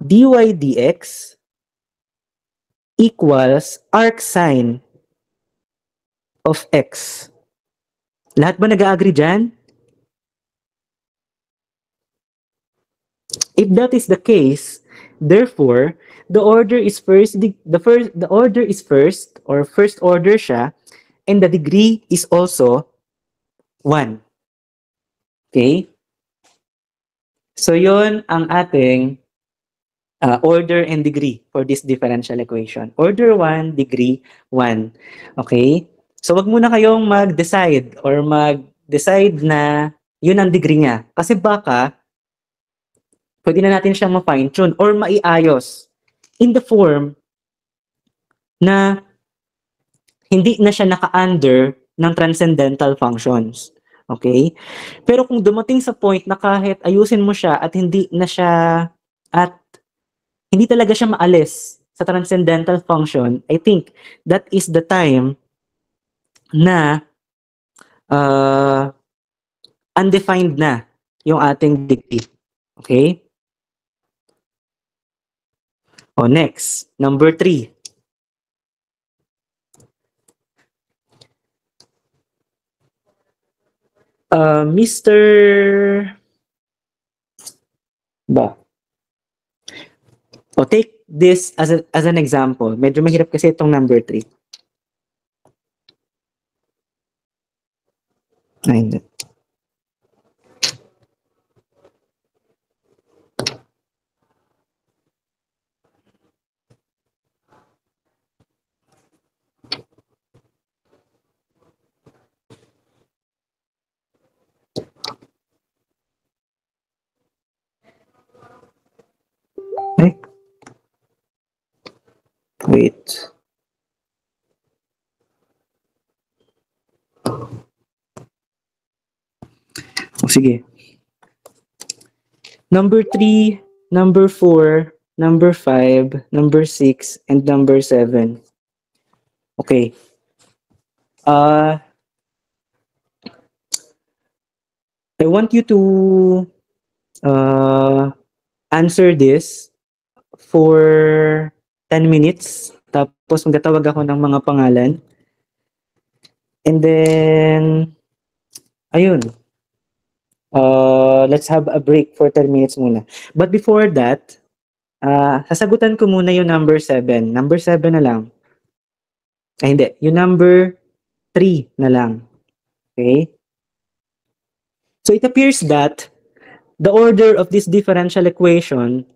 dy dx equals arcsine of x. Lahat ba nag-agree dyan? If that is the case, therefore, the order is first order siya, and the degree is also 1. Okay? So yon ang ating order and degree for this differential equation. Order 1, degree 1. Okay? So wag muna kayong mag-decide or mag-decide na yun ang degree niya. Kasi baka pwede na natin siyang ma-fine-tune or maiayos in the form na hindi na siya naka-under ng transcendental functions. Okay? Pero kung dumating sa point na kahit ayusin mo siya at hindi na siya at hindi talaga siya maalis sa transcendental function, I think that is the time na undefined na yung ating degree. Okay? O, next, number 3. Mr. Ba? O, take this as an example. Medyo mahirap kasi itong number 3. Ay, hindi. Ay. Wait. O, sige. Number 3, number 4, number 5, number 6, and number 7. Okay. I want you to answer this for 10 minutes. Tapos magtatawag ako ng mga pangalan. And then, ayun. Let's have a break for 10 minutes muna. But before that, sasagutan ko muna yung number 7. Number 7 na lang. Ay, hindi. Yung number 3 na lang. Okay? So it appears that the order of this differential equation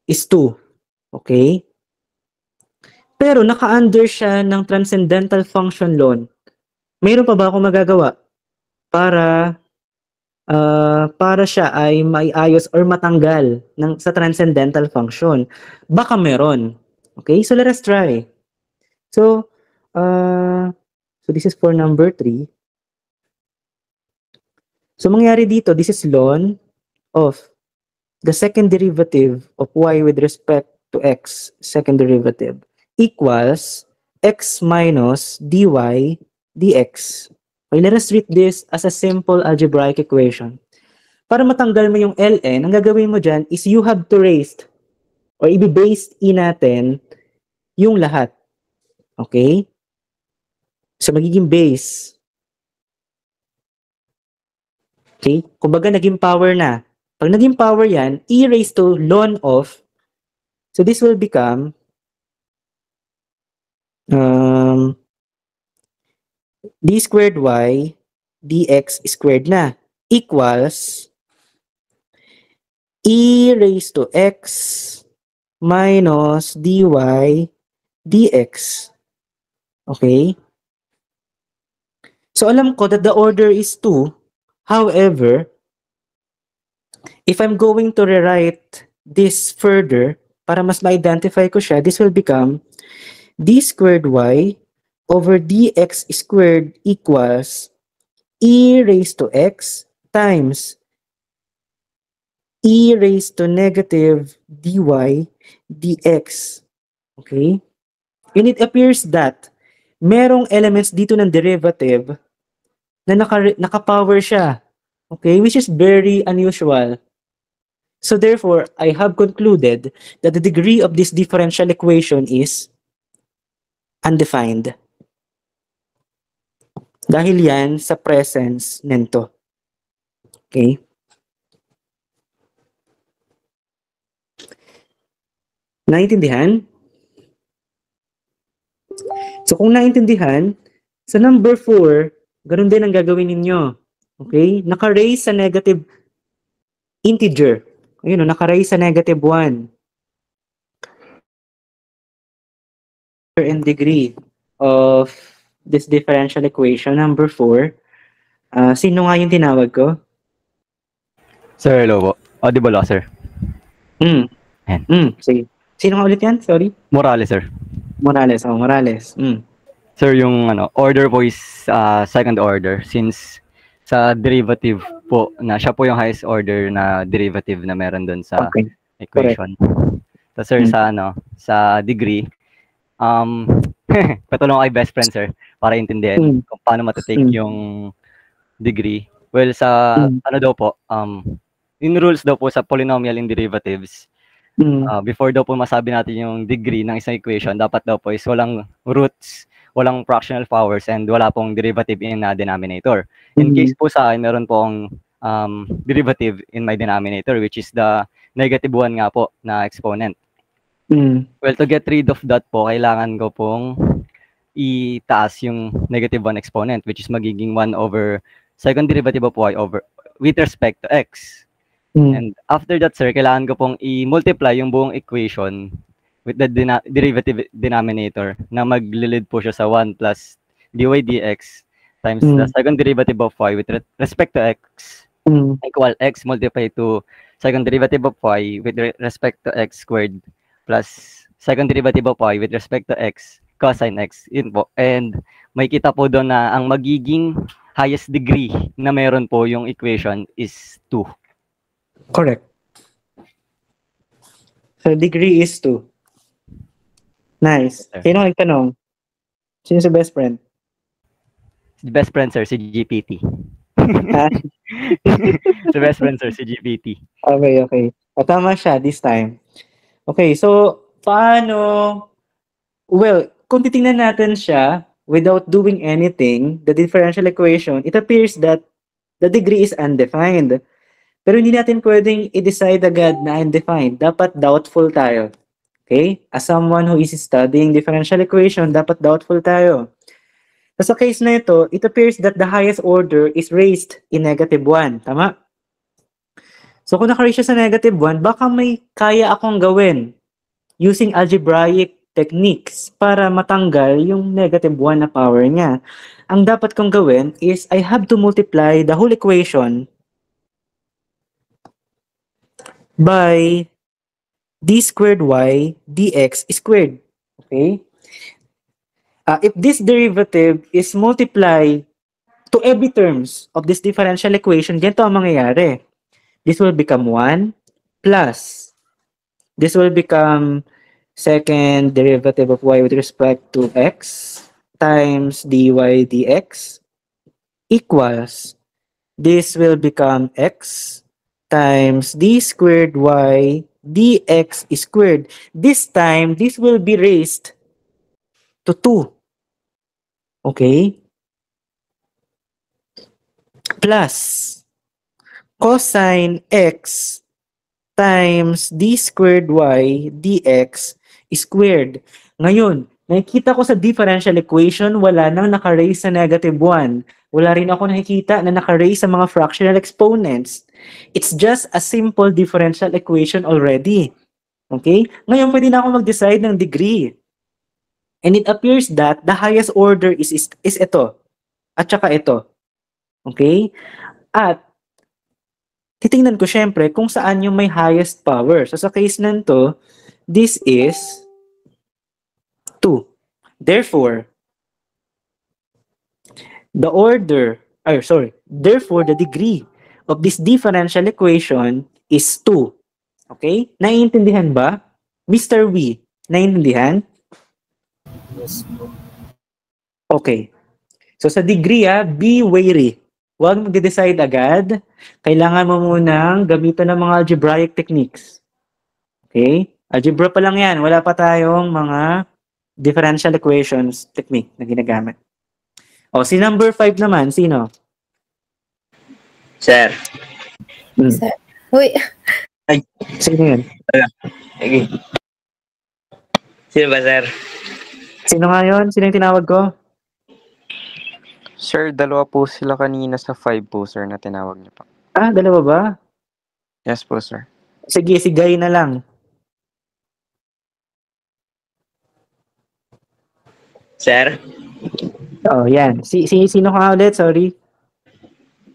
is 2. Okay? Pero naka-under siya ng transcendental function law. Mayroon pa ba akong magagawa para siya ay maiayos or matanggal sa transcendental function? Baka meron. Okay? So let us try. So this is for number 3. So mangyari dito, this is ln of the second derivative of y with respect to x, second derivative, equals x minus dy dx. Okay, let us treat this as a simple algebraic equation. Para matanggal mo yung ln, ang gagawin mo dyan is you have to raise or i-based in natin yung lahat. Okay? So magiging base. Okay? Kumbaga naging power na. Pag naging power yan, e raised to ln of, so this will become d squared y dx squared na equals e raised to x minus dy dx. Okay? So alam ko that the order is 2. However, if I'm going to rewrite this further, para mas ma-identify ko siya, this will become d squared y over dx squared equals e raised to x times e raised to negative dy dx. Okay? And it appears that merong elements dito ng derivative na naka-power siya. Okay? Which is very unusual. So therefore, I have concluded that the degree of this differential equation is undefined. Dahil yan sa presence nito. Okay? Naintindihan? So kung naintindihan, sa number 4, ganun din ang gagawin ninyo. Okay? Naka-raise sa negative integer. Ayun, naka-raise sa negative 1. In degree of this differential equation, number 4. Sino nga yung tinawag ko? Sir, hello po. Audible ako, sir. Sige. Sino nga ulit yan? Sorry? Morales, sir. Morales. Oh, Morales. Sir, yung order po is second order since sa derivative po, na siya po yung highest order na derivative na meron doon sa equation. So sir, sa degree, patulong kay best friend sir para intindihan kung paano matitake yung degree. Well, sa ano daw po, in rules daw po sa polynomial and derivatives, before daw po masabi natin yung degree ng isang equation, dapat daw po is walang roots, walang fractional powers, and wala pong derivative in denominator. In case po sa akin, meron pong derivative in my denominator, which is the -1 nga po na exponent. Well, to get rid of that po, kailangan ko pong itaas yung -1 exponent, which is magiging 1 over second derivative of y over with respect to x. And after that, sir, kailangan ko pong i-multiply yung buong equation with the derivative denominator na maglilid po siya sa 1 plus dy dx times the second derivative of y with respect to x equal x multiplied to second derivative of y with respect to x squared plus second derivative of y with respect to x cosine x. Yun po. And may kita po doon na ang magiging highest degree na meron po yung equation is 2. Correct. So degree is 2. Nice. Sino nagtanong? Sino si best friend? Si best friend, sir, si GPT. Si best friend, sir, si GPT. Okay. Tama siya this time. Okay, so paano? Well, kung titingnan natin siya without doing anything, the differential equation, it appears that the degree is undefined. Pero hindi natin pwedeng i-decide agad na undefined. Dapat doubtful tayo. Okay? As someone who is studying differential equation, dapat doubtful tayo. So sa case na ito, it appears that the highest order is raised in -1. Tama? So kung naka-raise siya sa -1, baka may kaya akong gawin using algebraic techniques para matanggal yung -1 na power niya. Ang dapat kong gawin is I have to multiply the whole equation by d squared y dx squared. Okay? If this derivative is multiplied to every terms of this differential equation, ganito ang mangyayari. This will become 1 plus this will become second derivative of y with respect to x times dy dx equals this will become x times d squared y dx squared. This time, this will be raised to 2. Okay? Plus cosine x times d squared y dx squared. Ngayon, nakikita ko sa differential equation, wala nang naka-raise sa -1. Wala rin ako nakikita na naka-raise sa mga fractional exponents. It's just a simple differential equation already. Okay? Ngayon, pwede na ako mag-decide ng degree. And it appears that the highest order is ito. At saka ito. Okay? At titingnan ko syempre kung saan yung may highest power. So sa case nanto, this is 2. Therefore, therefore the degree of this differential equation is 2. Okay? Naiintindihan ba? Mr. Wee, naiintindihan? Yes po. Okay. So sa degree, be wary. Huwag mag-decide agad. Kailangan mo munang gamitan ng mga algebraic techniques. Okay? Algebra pa lang yan. Wala pa tayong mga differential equations technique na ginagamit. O, si number 5 naman, sino? Sir. Sir. Uy. Ay. Sino yun? Okay. Sino ba, sir? Sino nga yun? Sino yung tinawag ko? Sir, dalawa po sila kanina sa 5 po, sir, na tinawag niyo pa. Dalawa ba? Yes po, sir. Sige, si Guy na lang. Sir? Oh, yan. Sino ka ulit? Sorry.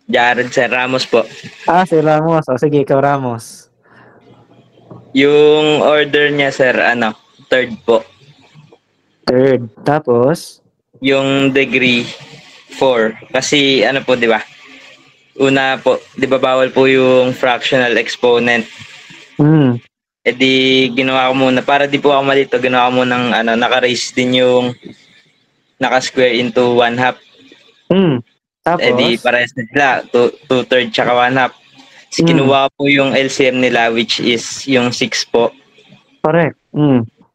Jared, sir. Ramos po. Si Ramos. O, sige, ikaw Ramos. Yung order niya, sir, third po. Third. Tapos? Yung degree, 4. Kasi, po, di ba? Una po, di ba bawal po yung fractional exponent? di ginawa ko muna, para di po ako malito, ginawa ko muna ng naka-raise din yung naka-square into 1/2. Tapos? Di parehas na sila, 2/3 tsaka 1/2. Kinuha po yung LCM nila, which is yung 6 po. Correct.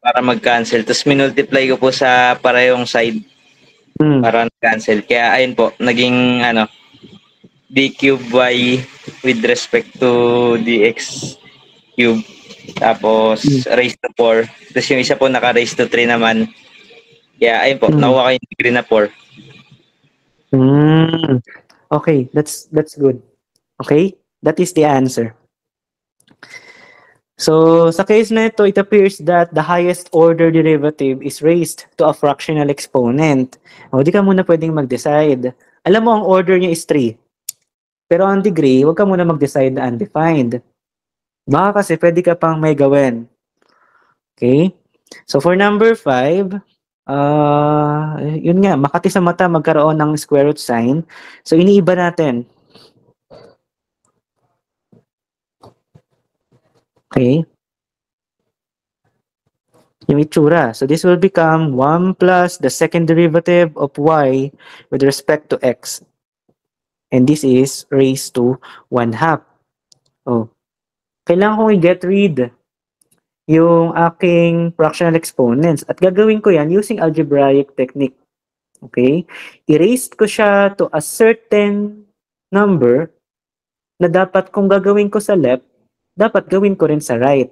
Para mag-cancel. Tapos minultiply ko po sa parehong side para mag-cancel. Kaya ayun po, naging d cube y with respect to dx cube. Tapos raised to 4. Tapos yung isa po naka-raised to 3 naman. Kaya ayun po, nakuha ko yung degree na 4. Okay, that's good. Okay? That is the answer. So, sa case na ito, it appears that the highest order derivative is raised to a fractional exponent. O, di ka muna pwedeng mag-decide. Alam mo, ang order niya is 3. Pero ang degree, huwag ka muna mag-decide na undefined. Baka kasi pwede ka pang may gawin. Okay? So, for number 5, yun nga, makati sa mata magkaroon ng square root sign. So, iniiba natin. Okay. Yung itsura. So, this will become 1 plus the second derivative of y with respect to x. And this is raised to 1/2. Oh. Kailangan kong i-get rid yung aking fractional exponents. At gagawin ko yan using algebraic technique. Okay? I-raised ko siya to a certain number na dapat kung gagawin ko sa left, dapat gawin ko rin sa right.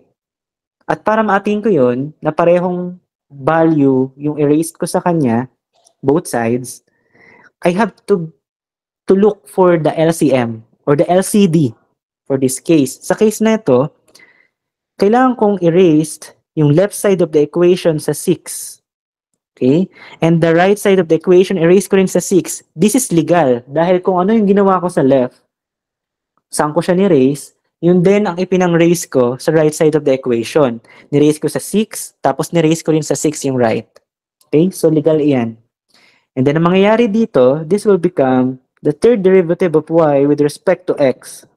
At para maating ko yun, na parehong value yung erased ko sa kanya, both sides, I have to look for the LCM or the LCD for this case. Sa case na ito, kailangan kong erased yung left side of the equation sa 6. Okay? And the right side of the equation, erase ko rin sa 6. This is legal dahil kung ano yung ginawa ko sa left, saan ko siya ni-raise, yun din ang ipinang-raise ko sa right side of the equation. Ni-raise ko sa 6, tapos ni-raise ko rin sa 6 yung right. Okay? So, legal iyan. And then, ang mangyayari dito, this will become the third derivative of y with respect to x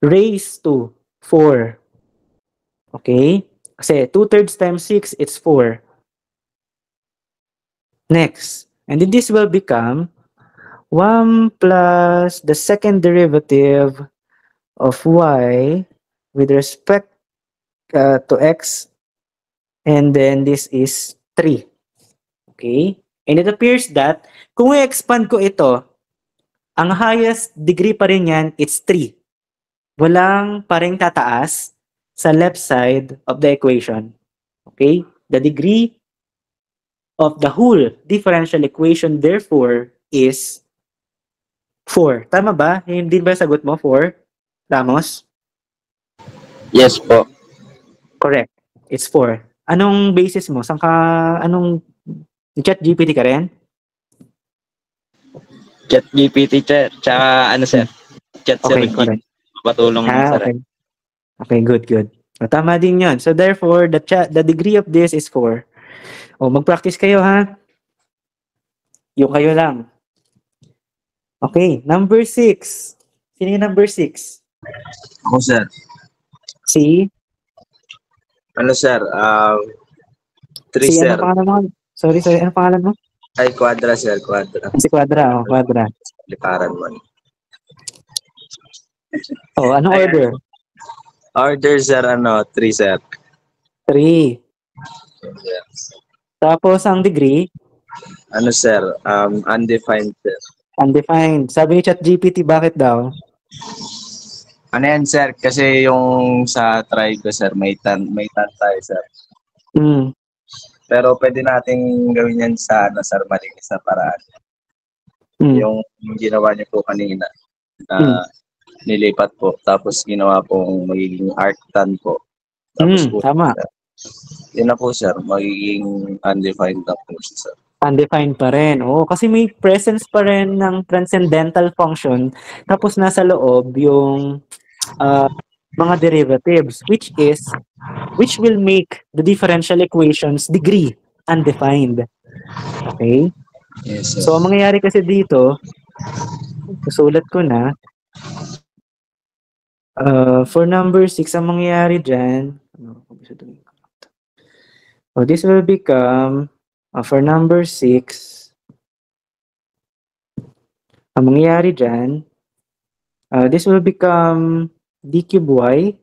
raised to 4. Okay? Kasi 2/3 times 6, it's 4. Next. And then this will become 1 plus the second derivative of y with respect to x, and then this is 3. Okay? And it appears that kung i-expand ko ito, ang highest degree pa rin yan, it's 3. Walang paring tataas sa left side of the equation. Okay? The degree of the whole differential equation therefore is 4. Tama ba? Hindi ba sagot mo 4? Ramos? Yes po. Correct. It's 4. Anong basis mo? Anong ChatGPT ka rin? ChatGPT, tsaka sir? Okay, correct. Patulong okay. Okay, good. So, tama din yun. So therefore, the degree of this is 4. O, mag-practice kayo ha. Yung kayo lang. Okay, number 6. Sino yung number 6? Ako, sir. Si? Sir? 3, si, sir. Ano pangalan mo? Sorry. Ano pangalan mo? Ay, Quadra, sir. Quadra. Si Quadra, Quadra. Likaran mo. Oh, anong order? Order, sir, 3, sir. 3. Yes. Tapos, ang degree? Sir? Undefined, sir. Undefined. Sabi ni ChatGPT, bakit daw? Yan, sir? Kasi yung sa try ko, sir, may tan tayo, sir. Pero pwede nating gawin yan sa, sir, malinis na paraan. Yung ginawa niyo po kanina, nilipat po, tapos ginawa pong magiging arctan po. Tapos po, tama. Sir, yun na po, sir, magiging undefined na po, sir. Undefined pa rin. Oo, kasi may presence pa rin ng transcendental function, tapos nasa loob yung mga derivatives, which will make the differential equations degree undefined. Okay? Yes, sir. So, ang mangyayari kasi dito, susulat ko na, For number 6, ang mangyayari dyan, this will become, for number 6, ang mangyayari dyan, this will become d cube y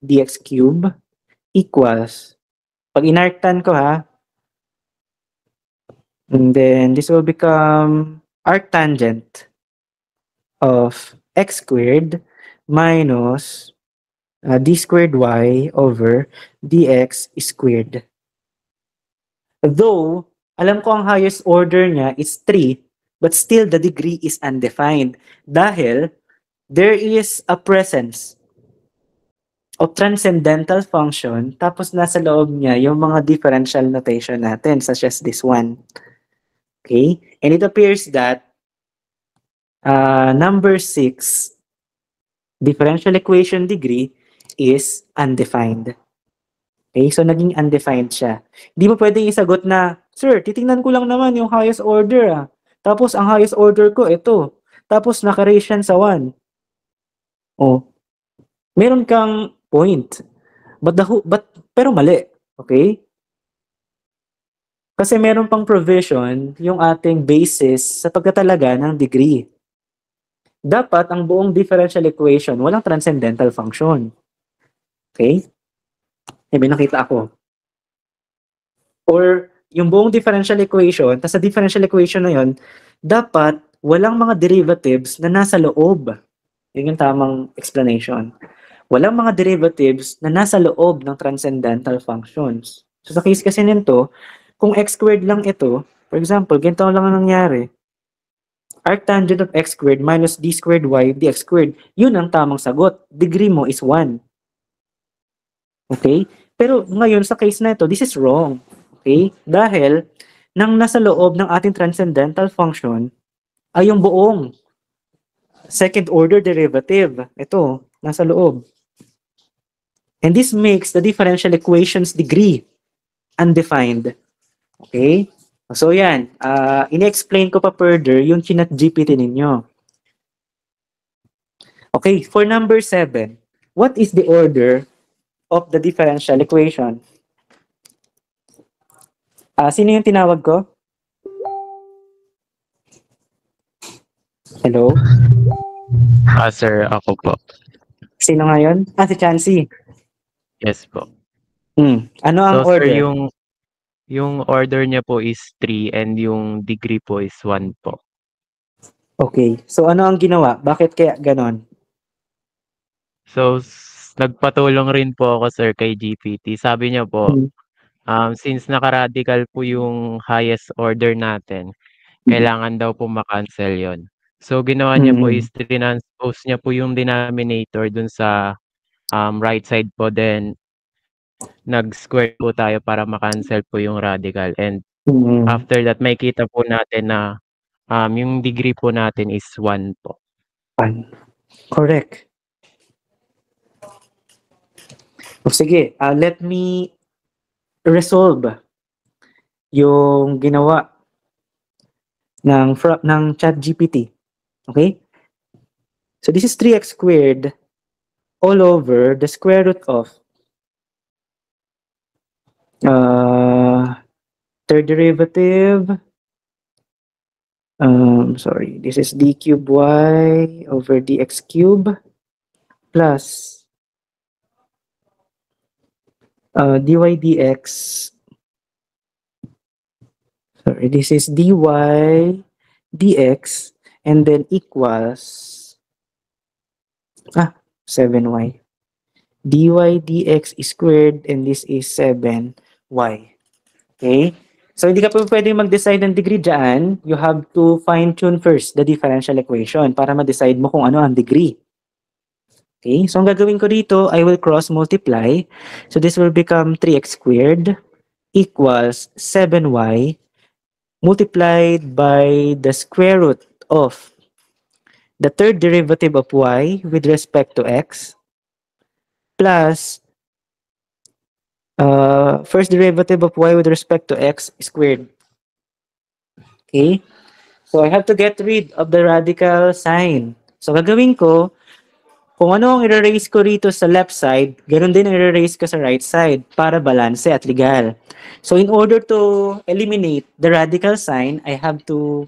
dx cube equals, pag inarctan ko ha, and then this will become arctangent of x squared minus d squared y over dx squared. Though, alam ko ang highest order niya is 3, but still the degree is undefined dahil there is a presence of transcendental function tapos nasa loob niya yung mga differential notation natin such as this one. Okay? And it appears that number 6 differential equation degree is undefined. Okay? So, naging undefined siya. Di mo pwedeng isagot na, sir, titingnan ko lang naman yung highest order. Tapos, ang highest order ko, ito. Tapos, naka-raise yan sa 1. Oh. Meron kang point. Pero mali. Okay? Kasi meron pang provision yung ating basis sa pagtatalaga ng degree. Dapat ang buong differential equation walang transcendental function. Okay? May nakita ako. Or yung buong differential equation, tas sa differential equation na yon, dapat walang mga derivatives na nasa loob. Yun yung tamang explanation. Walang mga derivatives na nasa loob ng transcendental functions. So sa case kasi nito, kung x squared lang ito, for example, ganito lang ang nangyari. Arctangent of x squared minus d squared y dx squared. Yun ang tamang sagot. Degree mo is 1. Okay? Pero ngayon sa case na ito, this is wrong. Okay? Dahil nang nasa loob ng ating transcendental function ay yung buong second order derivative. Ito, nasa loob. And this makes the differential equation's degree undefined. Okay? So yan, ine-explain ko pa further yung chinat GPT ninyo. Okay, for number 7, what is the order of the differential equation? Sino yung tinawag ko? Hello? Sir, ako po. Sino nga yun? Si Chansey. Yes po. Ano ang so, order? Sir, yung order niya po is 3 and yung degree po is 1 po. Okay. So, ano ang ginawa? Bakit kaya ganon? So, nagpatulong rin po ako, sir, kay GPT. Sabi niya po, since naka-radical po yung highest order natin, kailangan daw po makancel yon. So, ginawa niya po is transpose niya po yung denominator dun sa right side po, then nag-square po tayo para makancel po yung radical. And after that, may kita po natin na yung degree po natin is 1 po. 1. Correct. Sige, let me resolve yung ginawa ng ChatGPT. Okay? So this is 3x squared all over the square root of third derivative. Sorry, this is d cube y over dx cube plus dy dx. Sorry, this is dy dx and then equals 7y. dy dx is squared and this is 7y. Okay? So, hindi ka pa pwede mag-decide ng degree dyan. You have to fine-tune first the differential equation para ma-decide mo kung ano ang degree. Okay? So, ang gagawin ko dito, I will cross-multiply. So, this will become 3x squared equals 7y multiplied by the square root of the third derivative of y with respect to x plus first derivative of y with respect to x squared. Okay? So, I have to get rid of the radical sign. So, gagawin ko, Kung ano ang i-raise ko rito sa left side, ganoon din ang i-raise ko sa right side para balanse at legal. So in order to eliminate the radical sign, I have to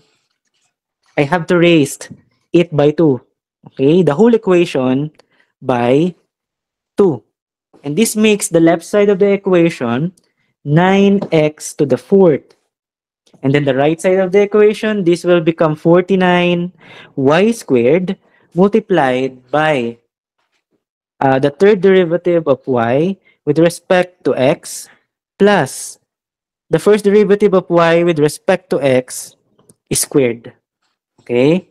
raise it by 2. Okay, the whole equation by 2. And this makes the left side of the equation 9x to the 4th. And then the right side of the equation, this will become 49y squared multiplied by the third derivative of y with respect to x plus the first derivative of y with respect to x is squared. Okay?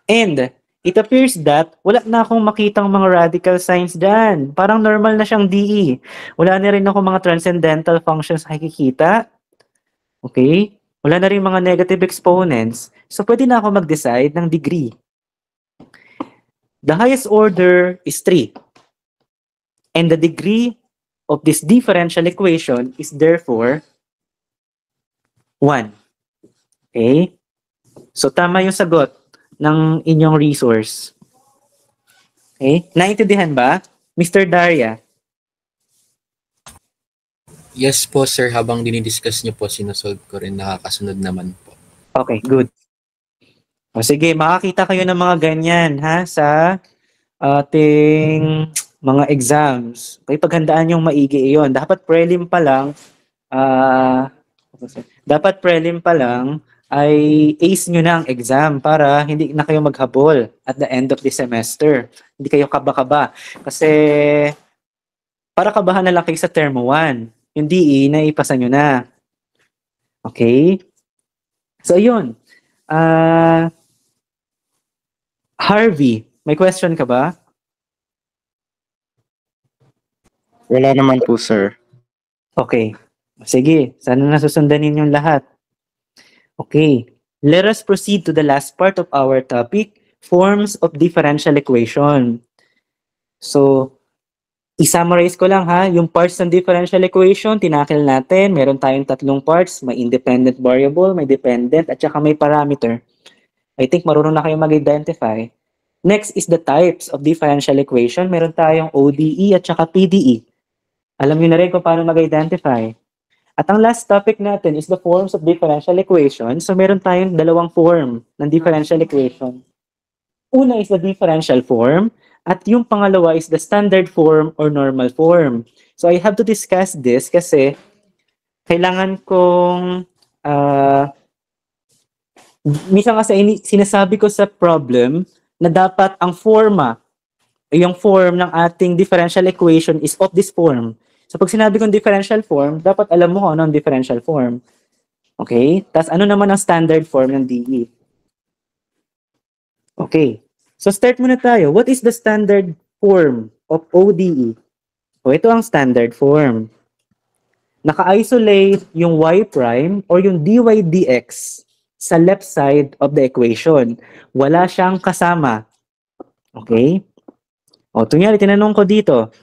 And it appears that wala na akong makitang mga radical signs dyan. Parang normal na siyang DE. Wala na rin ako mga transcendental functions nakikita. Okay? Wala na rin mga negative exponents. So, pwede na ako mag-decide ng degree. The highest order is 3. And the degree of this differential equation is therefore 1. Okay? So, tama yung sagot ng inyong resource. Okay? Naintindihan ba? Mr. Daria? Yes po, sir. Habang dinidiscuss niyo po, sinosolve ko rin. Nakakasunod naman po. Okay, good. O sige, makakita kayo ng mga ganyan ha sa ating mga exams. Okay, paghandaan yung maigi iyon. Dapat prelim pa lang ay ace nyo na ang exam para hindi na kayo maghabol at the end of the semester. Hindi kayo kaba-kaba. Kasi para kabahan na lang kayo sa term 1. Yung DE, naipasa nyo na. Okay? So, yun. Harvey, may question ka ba? Wala naman po, sir. Okay. Sige, sana nasusundanin yung lahat. Okay. Let us proceed to the last part of our topic, forms of differential equation. So, i-summarize ko lang ha, yung parts ng differential equation, tinakil natin, meron tayong 3 parts, may independent variable, may dependent, at saka may parameter. I think marunong na kayo mag-identify. Next is the types of differential equation. Meron tayong ODE at saka PDE. Alam niyo na rin kung paano mag-identify. At ang last topic natin is the forms of differential equation. So meron tayong 2 form ng differential equation. Una is the differential form at yung pangalawa is the standard form or normal form. So I have to discuss this kasi kailangan kong minsan kasi sinasabi ko sa problem na dapat ang forma, yung form ng ating differential equation is of this form. So pag sinabi kong differential form, dapat alam mo kung ano ang differential form. Okay? Tapos ano naman ang standard form ng DE? Okay. So start muna tayo. What is the standard form of ODE? O ito ang standard form. Naka-isolate yung y prime or yung dy dx sa left side of the equation. Wala siyang kasama. Okay? O, tunyari, tinanong ko dito.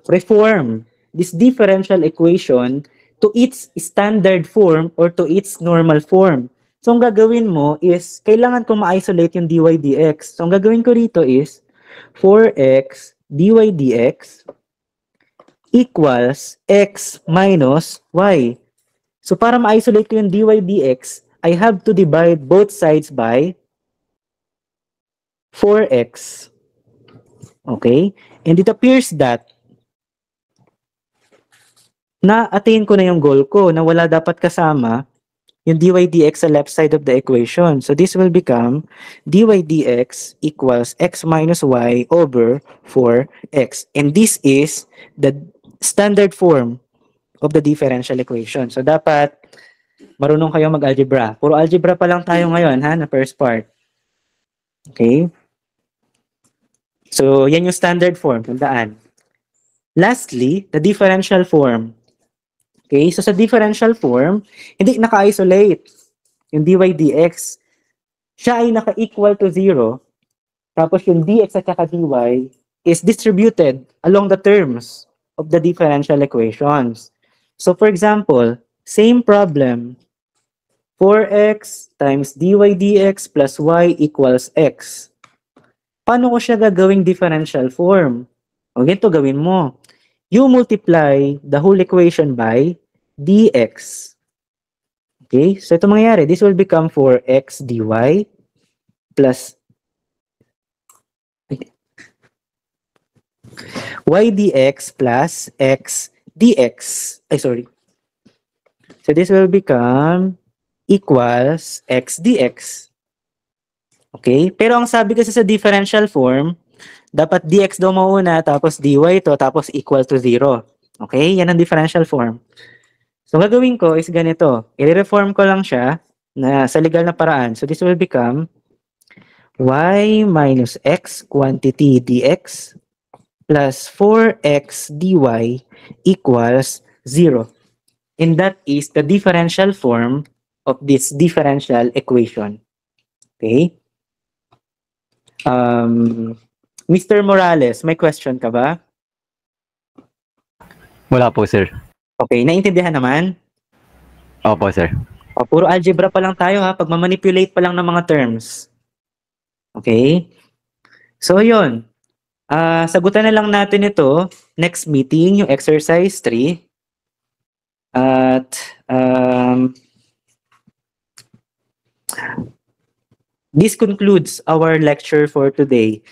Reform this differential equation to its standard form or to its normal form. So, ang gagawin mo is, kailangan ko ma-isolate yung dy dx. So, ang gagawin ko rito is 4x dy dx equals x minus y. So, para ma-isolate ko yung dy dx, I have to divide both sides by 4x. Okay? And it appears that na-attain ko na yung goal ko na wala dapat kasama yung dy dx sa left side of the equation. So this will become dy dx equals x minus y over 4x. And this is the standard form of the differential equation. So dapat marunong kayo mag-algebra. Puro algebra pa lang tayo ngayon ha, na first part. Okay? So, yan yung standard form. Tandaan. Lastly, the differential form. Okay? So, sa differential form, hindi naka-isolate yung dy dx. Siya ay naka-equal to 0. Tapos yung dx at saka dy is distributed along the terms of the differential equations. So, for example, same problem. 4x times dy dx plus y equals x. Paano ko siya gagawing differential form? O ganito gawin mo. You multiply the whole equation by dx. Okay? So ito mangyayari. This will become 4x dy plus y dx plus x dx. So this will become equals x dx. Okay? Pero ang sabi kasi sa differential form, dapat dx daw mauna, tapos dy to, tapos equal to 0. Okay? Yan ang differential form. So, gagawin ko is ganito. I-reform ko lang siya na sa legal na paraan. So, this will become y minus x quantity dx plus 4x dy equals 0. And that is the differential form of this differential equation. Okay? Mr. Morales, may question ka ba? Wala po, sir. Okay, naintindihan naman? Opo, sir. O, puro algebra pa lang tayo ha, pag mamanipulate pa lang ng mga terms. Okay? So, yun. Sagutan na lang natin ito next meeting, yung exercise 3. At this concludes our lecture for today.